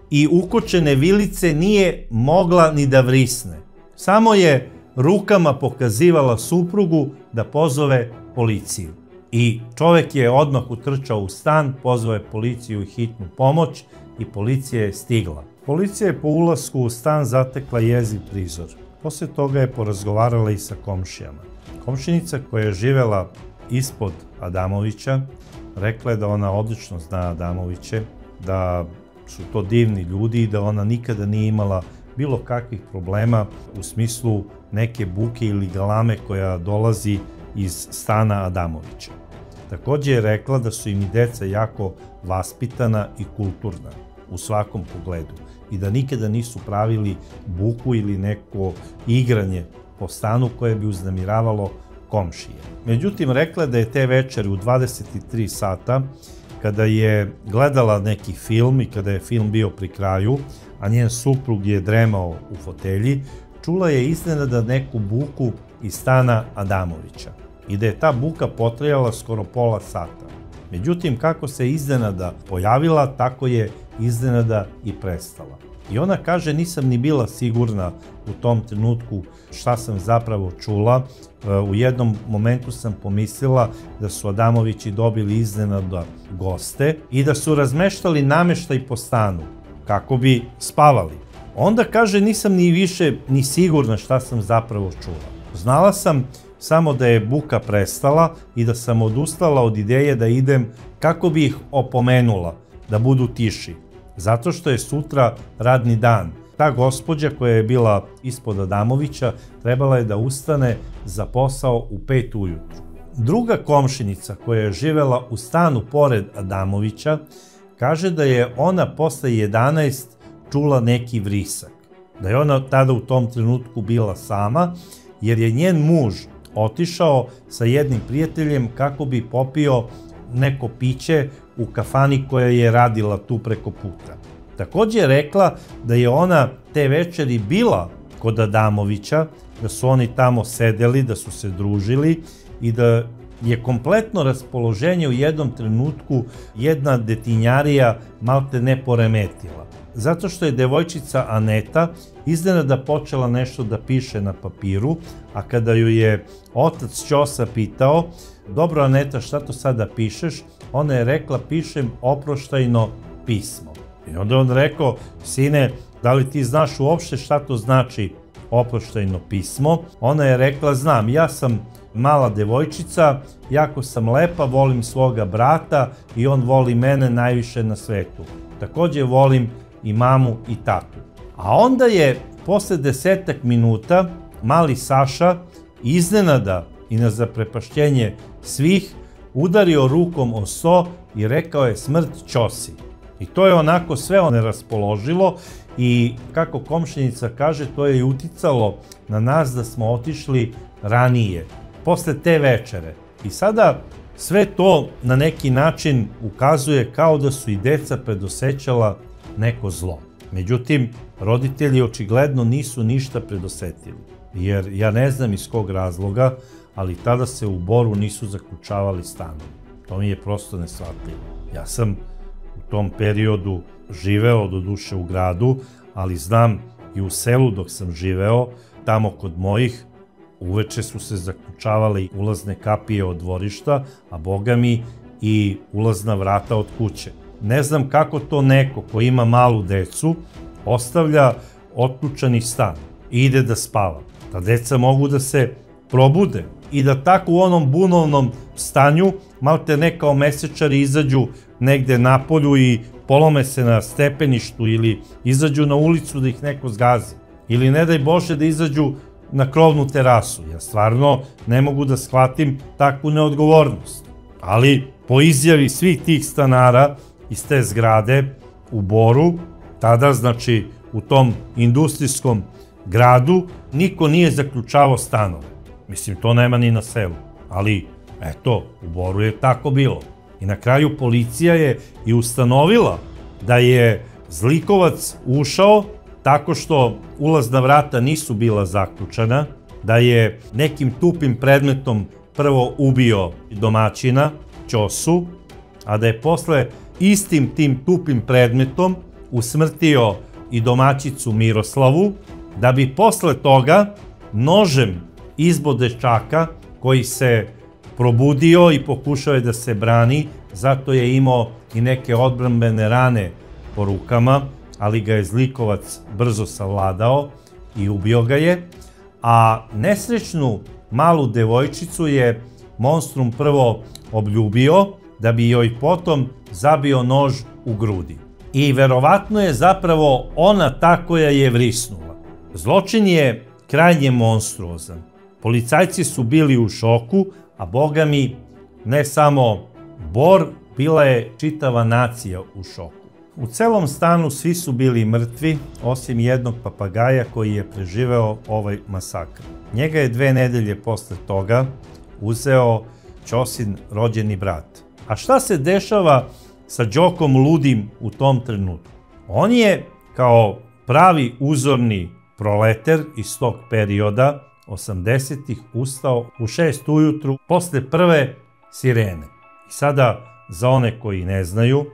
i ukočene vilice nije mogla ni da vrisne. Samo je rukama pokazivala suprugu da pozove policiju. I čovek je odmah utrčao u stan, pozvao je policiju i hitnu pomoć i policija je stigla. Policija je po ulasku u stan zatekla jeziv prizor. Posle toga je porazgovarala i sa komšijama. Komšinica koja je živela ispod Adamovića rekla je da ona odlično zna Adamoviće, da su to divni ljudi i da ona nikada nije imala bilo kakvih problema u smislu neke buke ili galame koja dolazi iz stana Adamovića. Takođe je rekla da su im i deca jako vaspitana i kulturna u svakom pogledu i da nikada nisu pravili buku ili neko igranje po stanu koje bi uznemiravalo komšije. Međutim, rekla je da je te večeri u 23 sata, kada je gledala neki film i kada je film bio pri kraju, a njen suprug je dremao u fotelji, čula je iznenada neku buku iz stana Adamovića i da je ta buka potrajala skoro pola sata. Međutim, kako se iznenada pojavila, tako je iznenada i prestala. I ona kaže, nisam ni bila sigurna u tom trenutku šta sam zapravo čula. U jednom momentu sam pomislila da su Adamovići dobili iznenada goste i da su razmeštali nameštaj po stanu kako bi spavali. Onda kaže, nisam ni više ni sigurna šta sam zapravo čula. Znala sam samo da je buka prestala i da sam odustala od ideje da idem kako bi ih opomenula da budu tiši, zato što je sutra radni dan. Ta gospođa koja je bila ispod Adamovića trebala je da ustane za posao u 5 ujutru. Druga komšinica koja je živela u stanu pored Adamovića kaže da je ona posle 11 čula neki vrisak, da je ona tada u tom trenutku bila sama, jer je njen muž otišao sa jednim prijateljem kako bi popio neko piće u kafani koja je radila tu preko puta. Takođe je rekla da je ona te večeri bila kod Adamovića, da su oni tamo sedeli, da su se družili i da je kompletno raspoloženje u jednom trenutku jedna detinjarija malte ne poremetila. Zato što je devojčica Aneta iznenada počela nešto da piše na papiru, a kada ju je otac Ćosa pitao, dobro Aneta, šta to sada pišeš? Ona je rekla, pišem oproštajno pismo. I onda on rekao, sine, da li ti znaš uopšte šta to znači oproštajno pismo? Ona je rekla, znam, ja sam mala devojčica, jako sam lepa, volim svoga brata i on voli mene najviše na svetu. Takođe volim i mamu i tatu. A onda je posle 10 minuta mali Saša iznenada i na zaprepašćenje svih udario rukom o sto i rekao je smrt Ćosi. I to je onako sve one raspoložilo i kako komšinica kaže, to je i uticalo na nas da smo otišli ranije, posle te večere. I sada sve to na neki način ukazuje kao da su i deca predosećala neko zlo. Međutim, roditelji očigledno nisu ništa predosetili, jer ja ne znam iz kog razloga, ali tada se u Boru nisu zaključavali stanovi. To mi je prosto neshvatljivo. Ja sam u tom periodu živeo do duše u gradu, ali znam i u selu dok sam živeo, tamo kod mojih, uveče su se zaključavale ulazne kapije od dvorišta, a boga mi i ulazna vrata od kuće. Ne znam kako to neko ko ima malu decu ostavlja otključani stan i ide da spava. Ta deca mogu da se probude i da tako u onom bunovnom stanju malte ne kao mesečari izađu negde napolju i polome se na stepeništu ili izađu na ulicu da ih neko zgazi. Ili ne daj Bože da izađu na krovnu terasu. Ja stvarno ne mogu da shvatim takvu neodgovornost. Ali po izjavi svih tih stanara iz te zgrade u Boru, tada znači u tom industrijskom gradu, niko nije zaključavao stanove. Mislim, to nema ni na selu. Ali, eto, u Boru je tako bilo. I na kraju policija je i ustanovila da je zlikovac ušao tako što ulazna vrata nisu bila zaključana, da je nekim tupim predmetom prvo ubio domaćina, Ćosu, a da je posle istim tim tupim predmetom usmrtio i domaćicu Miroslavu, da bi posle toga nožem izbo dečaka koji se probudio i pokušao je da se brani, zato je imao i neke odbrambene rane po rukama, ali ga je zlikovac brzo savladao i ubio ga je, a nesrećnu malu devojčicu je monstrum prvo obljubio, da bi joj potom zabio nož u grudi. I verovatno je zapravo ona ta koja je vrisnula. Zločin je krajnje monstruozan. Policajci su bili u šoku, a boga mi, ne samo Bor, bila je čitava nacija u šoku. U celom stanu svi su bili mrtvi, osim jednog papagaja koji je preživeo ovaj masakr. Njega je 2 nedelje posle toga uzeo Ćosin rođeni brat. A šta se dešava sa Đokom Ludim u tom trenutku? On je kao pravi uzorni proleter iz tog perioda 80-ih ustao u 6 ujutru posle prve sirene. I sada, za one koji ne znaju,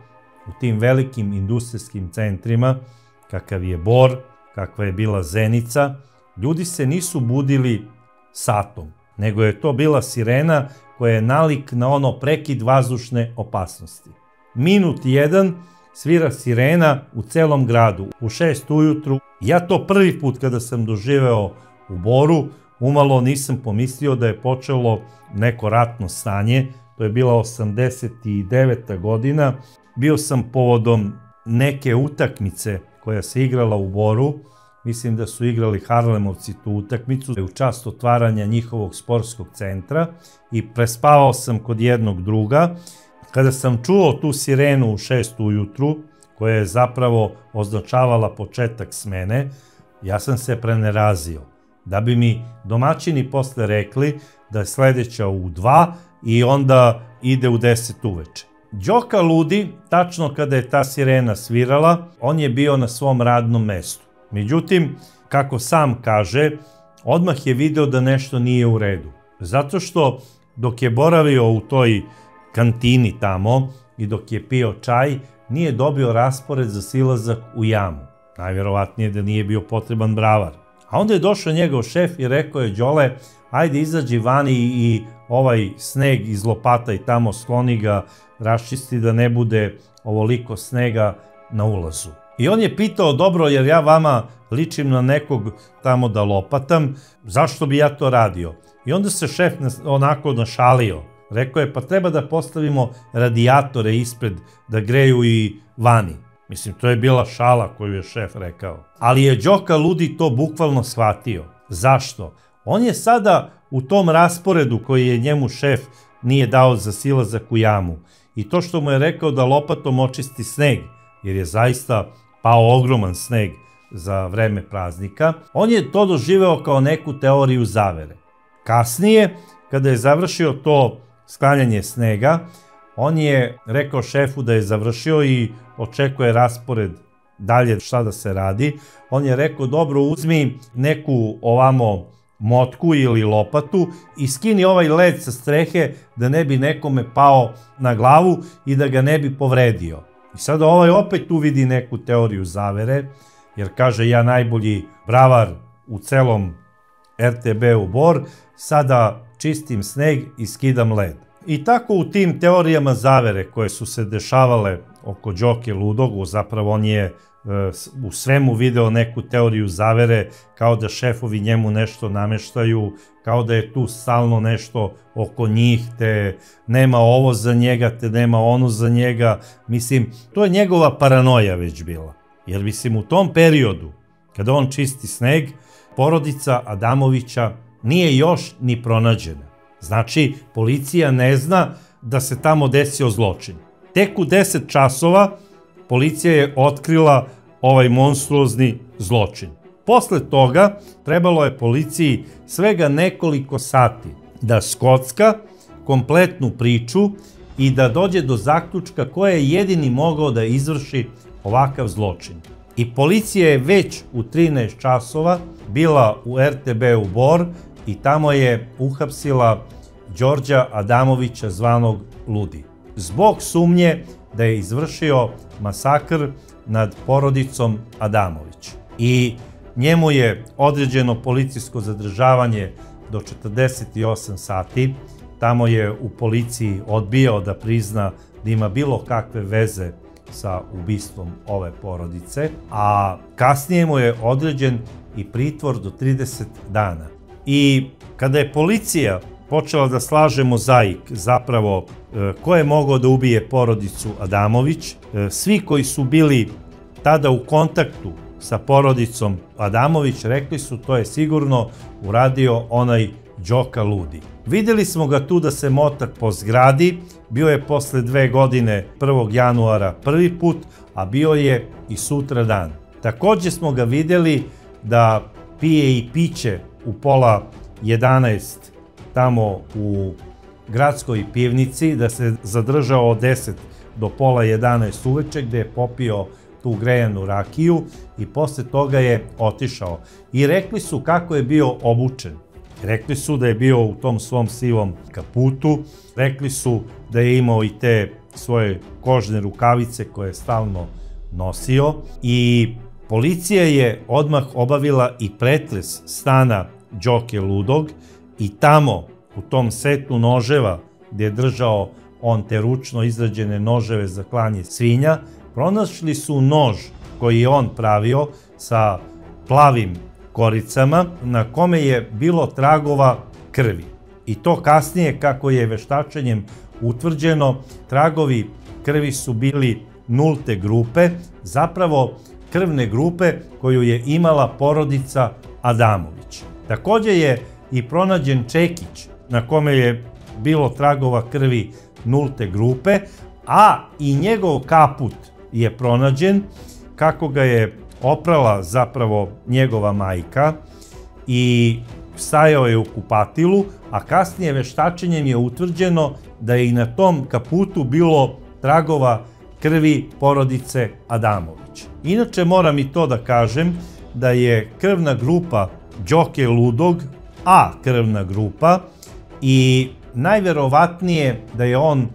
u tim velikim industrijskim centrima, kakav je Bor, kakva je bila Zenica, ljudi se nisu budili satom, nego je to bila sirena koja je nalik na ono prekid vazdušne opasnosti. Minut 1 svira sirena u celom gradu u 6 ujutru. Ja to prvi put kada sam doživeo u Boru, umalo nisam pomislio da je počelo neko ratno stanje. To je bila 89. godina. Bio sam povodom neke utakmice koja se igrala u Boru. Mislim da su igrali Harlemovci tu utakmicu u čast otvaranja njihovog sportskog centra i prespavao sam kod jednog druga. Kada sam čuo tu sirenu u 6 ujutru, koja je zapravo označavala početak smene, ja sam se prenerazio. Da bi mi domaćini posle rekli da je sledeća u 2 i onda ide u 10 uveče. Đoka Ludi, tačno kada je ta sirena svirala, on je bio na svom radnom mestu. Međutim, kako sam kaže, odmah je video da nešto nije u redu. Zato što dok je boravio u toj kantini tamo i dok je pio čaj, nije dobio raspored za silazak u jamu. Najvjerovatnije da nije bio potreban bravar. A onda je došao njegov šef i rekao je: Đole, ajde izađi vani i ovaj sneg iz lopata i tamo skloni ga, raščisti da ne bude ovoliko snega na ulazu. I on je pitao: dobro, jer ja vama ličim na nekog tamo da lopatam, zašto bi ja to radio? I onda se šef onako našalio. Rekao je: pa treba da postavimo radijatore ispred da greju i vani. Mislim, to je bila šala koju je šef rekao. Ali je Đoka Ludi to bukvalno shvatio. Zašto? On je sada u tom rasporedu koji je njemu šef nije dao za silazak u jamu. I to što mu je rekao da lopatom očisti sneg, jer je zaista pao ogroman sneg za vreme praznika, on je to doživeo kao neku teoriju zavere. Kasnije, kada je završio to sklanjanje snega, on je rekao šefu da je završio i očekuje raspored dalje šta da se radi. On je rekao: dobro, uzmi neku ovamo motku ili lopatu i skini ovaj led sa strehe da ne bi nekome pao na glavu i da ga ne bi povredio. I sada ovaj opet tu vidi neku teoriju zavere, jer kaže: ja najbolji bravar u celom RTB-u Bor, sada čistim sneg i skidam led. I tako u tim teorijama zavere koje su se dešavale oko Đoke Ludog, zapravo on je u svemu video neku teoriju zavere, kao da šefovi njemu nešto nameštaju, kao da je tu stalno nešto oko njih, te nema ovo za njega, te nema ono za njega. Mislim, to je njegova paranoja već bila. Jer mislim, u tom periodu, kada on čisti sneg, porodica Adamovića nije još ni pronađena. Znači, policija ne zna da se tamo desio zločin. Tek u 10 časova policija je otkrila ovaj monstruozni zločin. Posle toga trebalo je policiji svega nekoliko sati da skocka kompletnu priču i da dođe do zaključka ko je jedini mogao da izvrši ovakav zločin. I policija je već u 13 časova bila u RTB-u Bor i tamo je uhapsila Đorđa Adamovića zvanog Ludi, zbog sumnje da je izvršio masakr nad porodicom Adamović. I njemu je određeno policijsko zadržavanje do 48 sati. Tamo je u policiji odbijao da prizna da ima bilo kakve veze sa ubistvom ove porodice, a kasnije mu je određen i pritvor do 30 dana. I kada je policija počela da slaže mozaik, zapravo ko je mogao da ubije porodicu Adamović, svi koji su bili tada u kontaktu sa porodicom Adamović rekli su: to je sigurno uradio onaj Đoka Ludi. Videli smo ga tu da se mota po zgradi, bio je posle 2 godine 1. januara prvi put, a bio je i sutra dan. Takođe smo ga videli da pije i piće u pola 11 tamo u gradskoj pivnici, da se zadržao od 10 do pola 11 uveče, gde je popio tu grejanu rakiju i posle toga je otišao. I rekli su kako je bio obučen. Rekli su da je bio u tom svom sivom kaputu, rekli su da je imao i te svoje kožne rukavice koje je stalno nosio i policija je odmah obavila i pretres stana Đoke Ludog i tamo u tom setu noževa gdje je držao on te ručno izrađene noževe za klanje svinja, pronašli su nož koji je on pravio sa plavim koricama, na kome je bilo tragova krvi. I to kasnije, kako je veštačenjem utvrđeno, tragovi krvi su bili nulte grupe, zapravo krvne grupe koju je imala porodica Adamović. Takođe je i pronađen čekić na kome je bilo tragova krvi nulte grupe, a i njegov kaput je pronađen kako ga je oprala zapravo njegova majka i stajao je u kupatilu, a kasnije veštačenjem je utvrđeno da je i na tom kaputu bilo tragova krvi porodice Adamović. Inače, moram i to da kažem da je krvna grupa Đoke Ludog A krvna grupa i najverovatnije da je on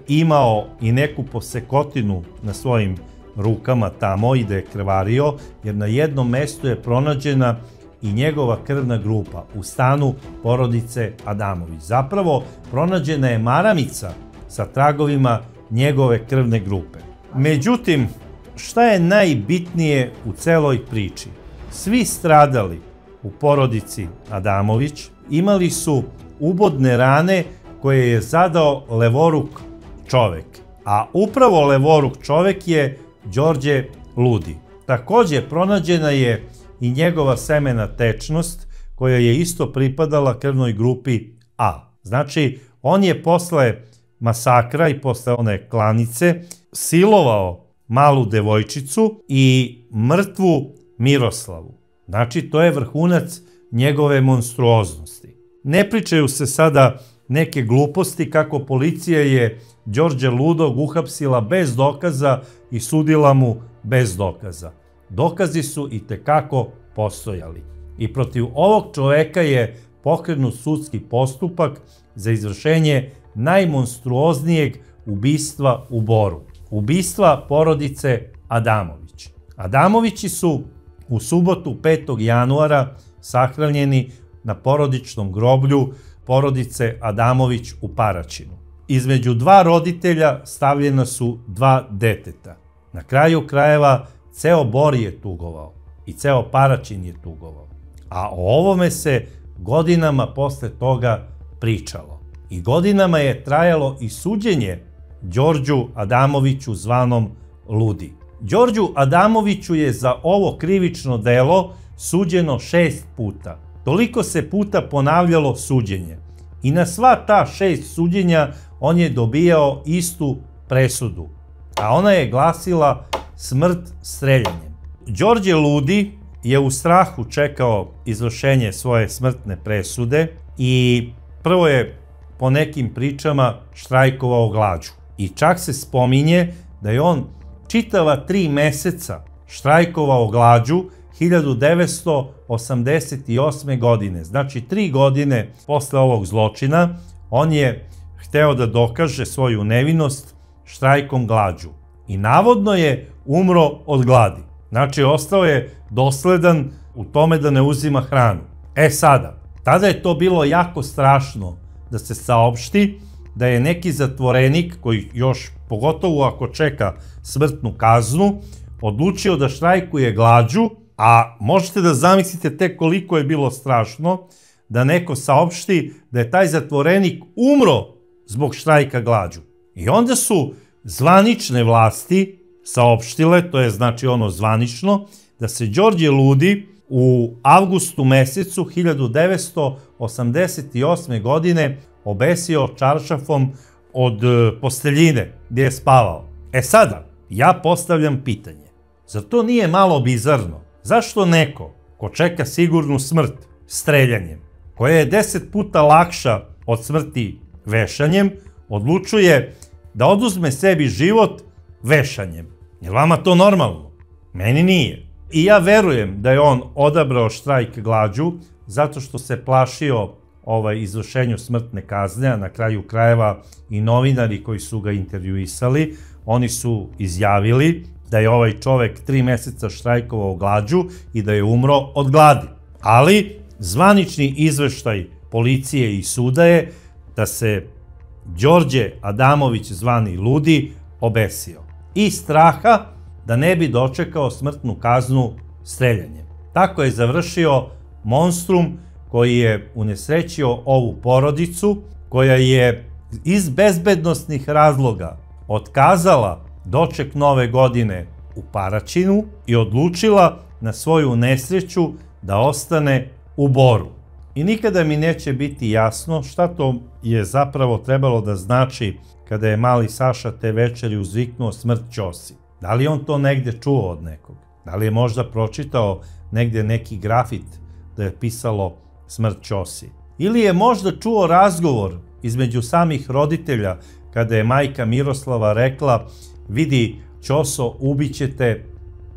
imao i neku posekotinu na svojim rukama tamo i da je krvario, jer na jednom mestu je pronađena i njegova krvna grupa u stanu porodice Adamović. Zapravo, pronađena je maramica sa tragovima njegove krvne grupe. Međutim, šta je najbitnije u celoj priči? Svi stradali u porodici Adamović imali su ubodne rane koje je zadao levoruk čovek, a upravo levoruk čovek je Đorđe Ludi. Takođe, pronađena je i njegova semena tečnost koja je isto pripadala krvnoj grupi A. Znači, on je posle masakra i posle one klanice silovao malu devojčicu i mrtvu Miroslavu. Znači, to je vrhunac njegove monstruoznosti. Ne pričaju se sada neke gluposti kako policija je Đorđa Ludog uhapsila bez dokaza i sudila mu bez dokaza. Dokazi su i tekako postojali. I protiv ovog čoveka je pokrenut sudski postupak za izvršenje najmonstruoznijeg ubistva u Boru. Ubistva porodice Adamović. Adamovići su u subotu 5. januara sahranjeni na porodičnom groblju porodice Adamović u Paraćinu. Između dva roditelja stavljena su dva deteta. Na kraju krajeva ceo Bor je tugovao i ceo Paraćin je tugovao. A o ovome se godinama posle toga pričalo. I godinama je trajalo i suđenje Đorđu Adamoviću zvanom Ludi. Đorđu Adamoviću je za ovo krivično delo suđeno 6 puta. Toliko se puta ponavljalo suđenje. I na sva ta 6 suđenja on je dobijao istu presudu, a ona je glasila smrt streljanjem. Đorđe Ludi je u strahu čekao izvršenje svoje smrtne presude i prvo je po nekim pričama štrajkovao glađu. I čak se spominje da je on čitava 3 meseca štrajkovao glađu 1988. godine. Znači 3 godine posle ovog zločina on je hteo da dokaže svoju nevinost štrajkom glađu. I navodno je umro od gladi. Znači ostao je dosledan u tome da ne uzima hranu. Sada, tada je to bilo jako strašno da se saopšti da je neki zatvorenik koji još, pogotovo ako čeka smrtnu kaznu, odlučio da štrajkuje glađu, a možete da zamislite tek koliko je bilo strašno da neko saopšti da je taj zatvorenik umro zbog štrajka glađu. I onda su zvanične vlasti saopštile, to je znači ono zvanično, da se Đorđe Ludi u avgustu mesecu 1988. godine obesio čaršafom od posteljine gdje je spavao. Sada, ja postavljam pitanje. Zar to nije malo bizarno? Zašto neko ko čeka sigurnu smrt streljanjem, koja je 10 puta lakša od smrti vešanjem, odlučuje da oduzme sebi život vešanjem? Je vama to normalno? Meni nije. I ja verujem da je on odabrao štrajk glađu zato što se plašio izvršenju smrtne kazne, a na kraju krajeva i novinari koji su ga intervjuisali, oni su izjavili da je ovaj čovek 3 meseca štrajkovao glađu i da je umro od gladi. Ali zvanični izveštaj policije i suda je da se Đorđe Adamović zvani Ludi obesio. i straha da ne bi dočekao smrtnu kaznu streljanjem. Tako je završio monstrum koji je unesrećio ovu porodicu, koja je iz bezbednosnih razloga otkazala doček Nove godine u Paraćinu i odlučila na svoju nesreću da ostane u Boru. I nikada mi neće biti jasno šta to je zapravo trebalo da znači kada je mali Saša te večeri uzviknuo smrt Ćosi. Da li on to negde čuo od nekog? Da li je možda pročitao negde neki grafit da je pisalo smrt Ćosi? Ili je možda čuo razgovor između samih roditelja kada je majka Miroslava rekla: vidi Ćoso, ubićete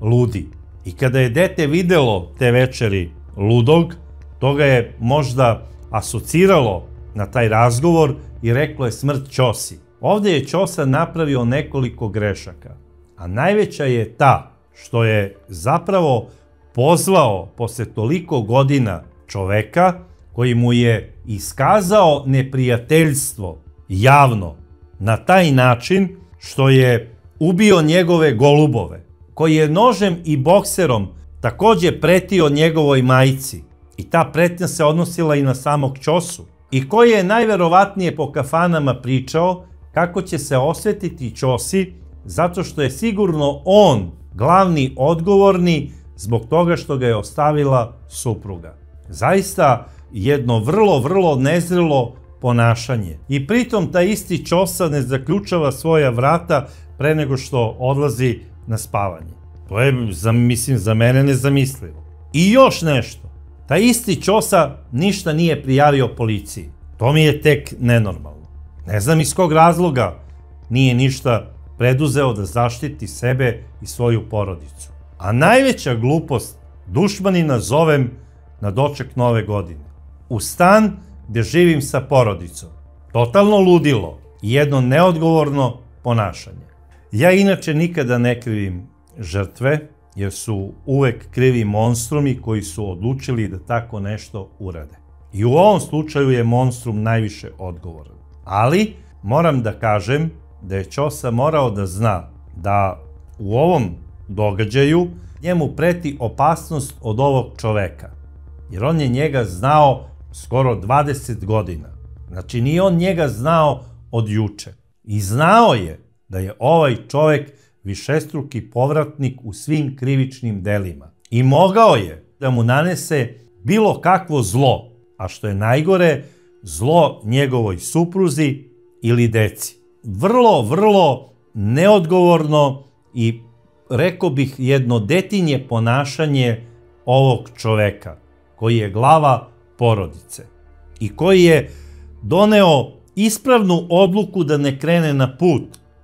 ludi. I kada je dete videlo te večeri ludog, to ga je možda asociralo na taj razgovor i reklo je smrt Ćosi. Ovde je Ćosa napravio nekoliko grešaka, a najveća je ta što je zapravo pozvao posle toliko godina čoveka koji mu je iskazao neprijateljstvo javno na taj način što je ubio njegove golubove, koji je nožem i bokserom takođe pretio njegovoj majci i ta pretnja se odnosila i na samog Ćosu, i koji je najverovatnije po kafanama pričao kako će se osvetiti Ćosi zato što je sigurno on glavni odgovorni zbog toga što ga je ostavila supruga. Zaista jedno vrlo nezrelo ponašanje. I pritom taj isti Ćosa ne zaključava svoja vrata pre nego što odlazi na spavanje. To je, mislim, za mene nezamislivo. I još nešto. Taj isti Ćosa ništa nije prijavio policiji. To mi je tek nenormalno. Ne znam iz kog razloga nije ništa preduzeo da zaštiti sebe i svoju porodicu. A najveća glupost, dušmanina zovem na doček Nove godine. U stan gde živim sa porodicom. Totalno ludilo i jedno neodgovorno ponašanje. Ja inače nikada ne krivim žrtve, jer su uvek krivi monstrumi koji su odlučili da tako nešto urade. I u ovom slučaju je monstrum najviše odgovoran. Ali moram da kažem da je Ćosa morao da zna da u ovom događaju njemu preti opasnost od ovog čoveka. Jer on je njega znao skoro 20 godina. Znači nije on njega znao od juče. I znao je da je ovaj čovek višestruki povratnik u svim krivičnim delima. I mogao je da mu nanese bilo kakvo zlo, a što je najgore, zlo njegovoj supruzi ili deci. Vrlo neodgovorno i, rekao bih, jedno detinje ponašanje ovog čoveka, koji je glava porodice i koji je doneo ispravnu odluku da ne krene na put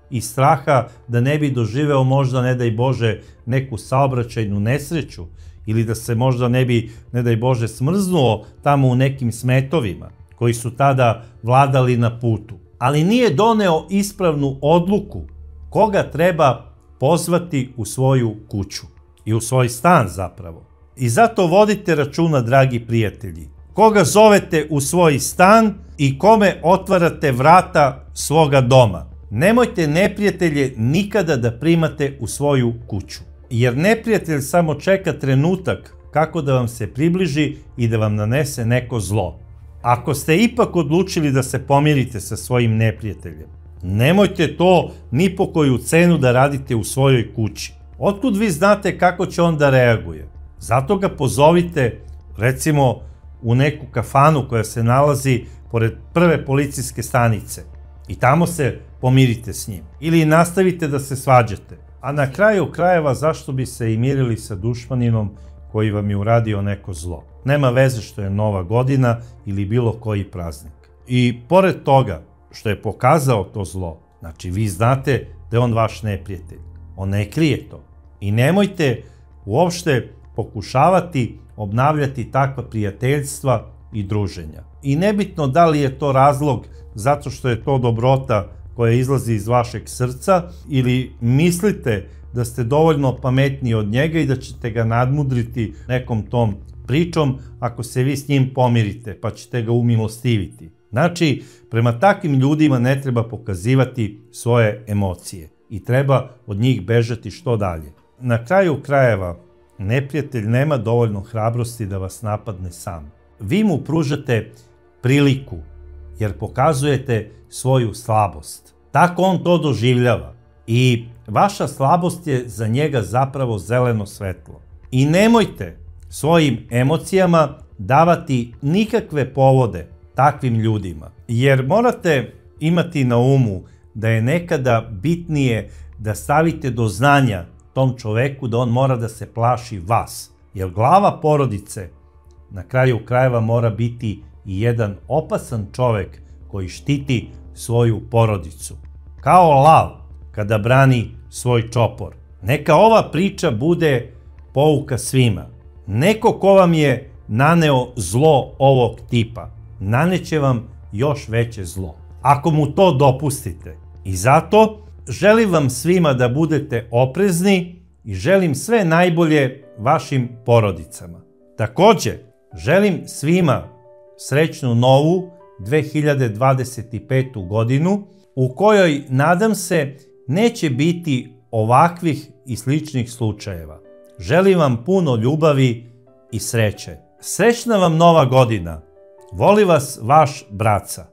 iz straha da ne bi doživeo možda, ne daj Bože, neku saobraćajnu nesreću ili da se možda ne bi, ne daj Bože, smrznuo tamo u nekim smetovima koji su tada vladali na putu. Ali nije doneo ispravnu odluku koga treba pozvati u svoju kuću i u svoj stan zapravo. I zato vodite računa, dragi prijatelji, koga zovete u svoj stan i kome otvarate vrata svoga doma. Nemojte neprijatelje nikada da primate u svoju kuću, jer neprijatelj samo čeka trenutak kako da vam se približi i da vam nanese neko zlo. Ako ste ipak odlučili da se pomirite sa svojim neprijateljem, nemojte to ni po koju cenu da radite u svojoj kući. Otkud vi znate kako će on da reaguje? Zato ga pozovite, recimo, u neku kafanu koja se nalazi pored prve policijske stanice i tamo se pomirite s njim. Ili nastavite da se svađate. A na kraju krajeva, zašto bi se i mirili sa dušmaninom koji vam je uradio neko zlo? Nema veze što je Nova godina ili bilo koji praznik. I pored toga što je pokazao to zlo, znači vi znate da je on vaš neprijatelj. On ne krije to. I nemojte uopšte pokušavati obnavljati takva prijateljstva i druženja. I nebitno da li je to razlog zato što je to dobrota koja izlazi iz vašeg srca ili mislite da ste dovoljno pametniji od njega i da ćete ga nadmudriti nekom tom pričom ako se vi s njim pomirite, pa ćete ga umilostiviti. Znači, prema takvim ljudima ne treba pokazivati svoje emocije. i treba od njih bežati što dalje. Na kraju krajeva, neprijatelj nema dovoljno hrabrosti da vas napadne sam. Vi mu pružate priliku, jer pokazujete svoju slabost. Tako on to doživljava i vaša slabost je za njega zapravo zeleno svetlo. I nemojte svojim emocijama davati nikakve povode takvim ljudima, jer morate imati na umu da je nekada bitnije da stavite do znanja tom čoveku da on mora da se plaši vas, jer glava porodice na kraju krajeva mora biti i jedan opasan čovek koji štiti svoju porodicu. Kao lav kada brani svoj čopor. Neka ova priča bude pouka svima. Neko ko vam je naneo zlo ovog tipa, naneće vam još veće zlo, ako mu to dopustite. I zato želim vam svima da budete oprezni i želim sve najbolje vašim porodicama. Takođe, želim svima srećnu novu 2025. godinu u kojoj, nadam se, neće biti ovakvih i sličnih slučajeva. Želim vam puno ljubavi i sreće. Srećna vam nova godina. Voli vas vaš Braca.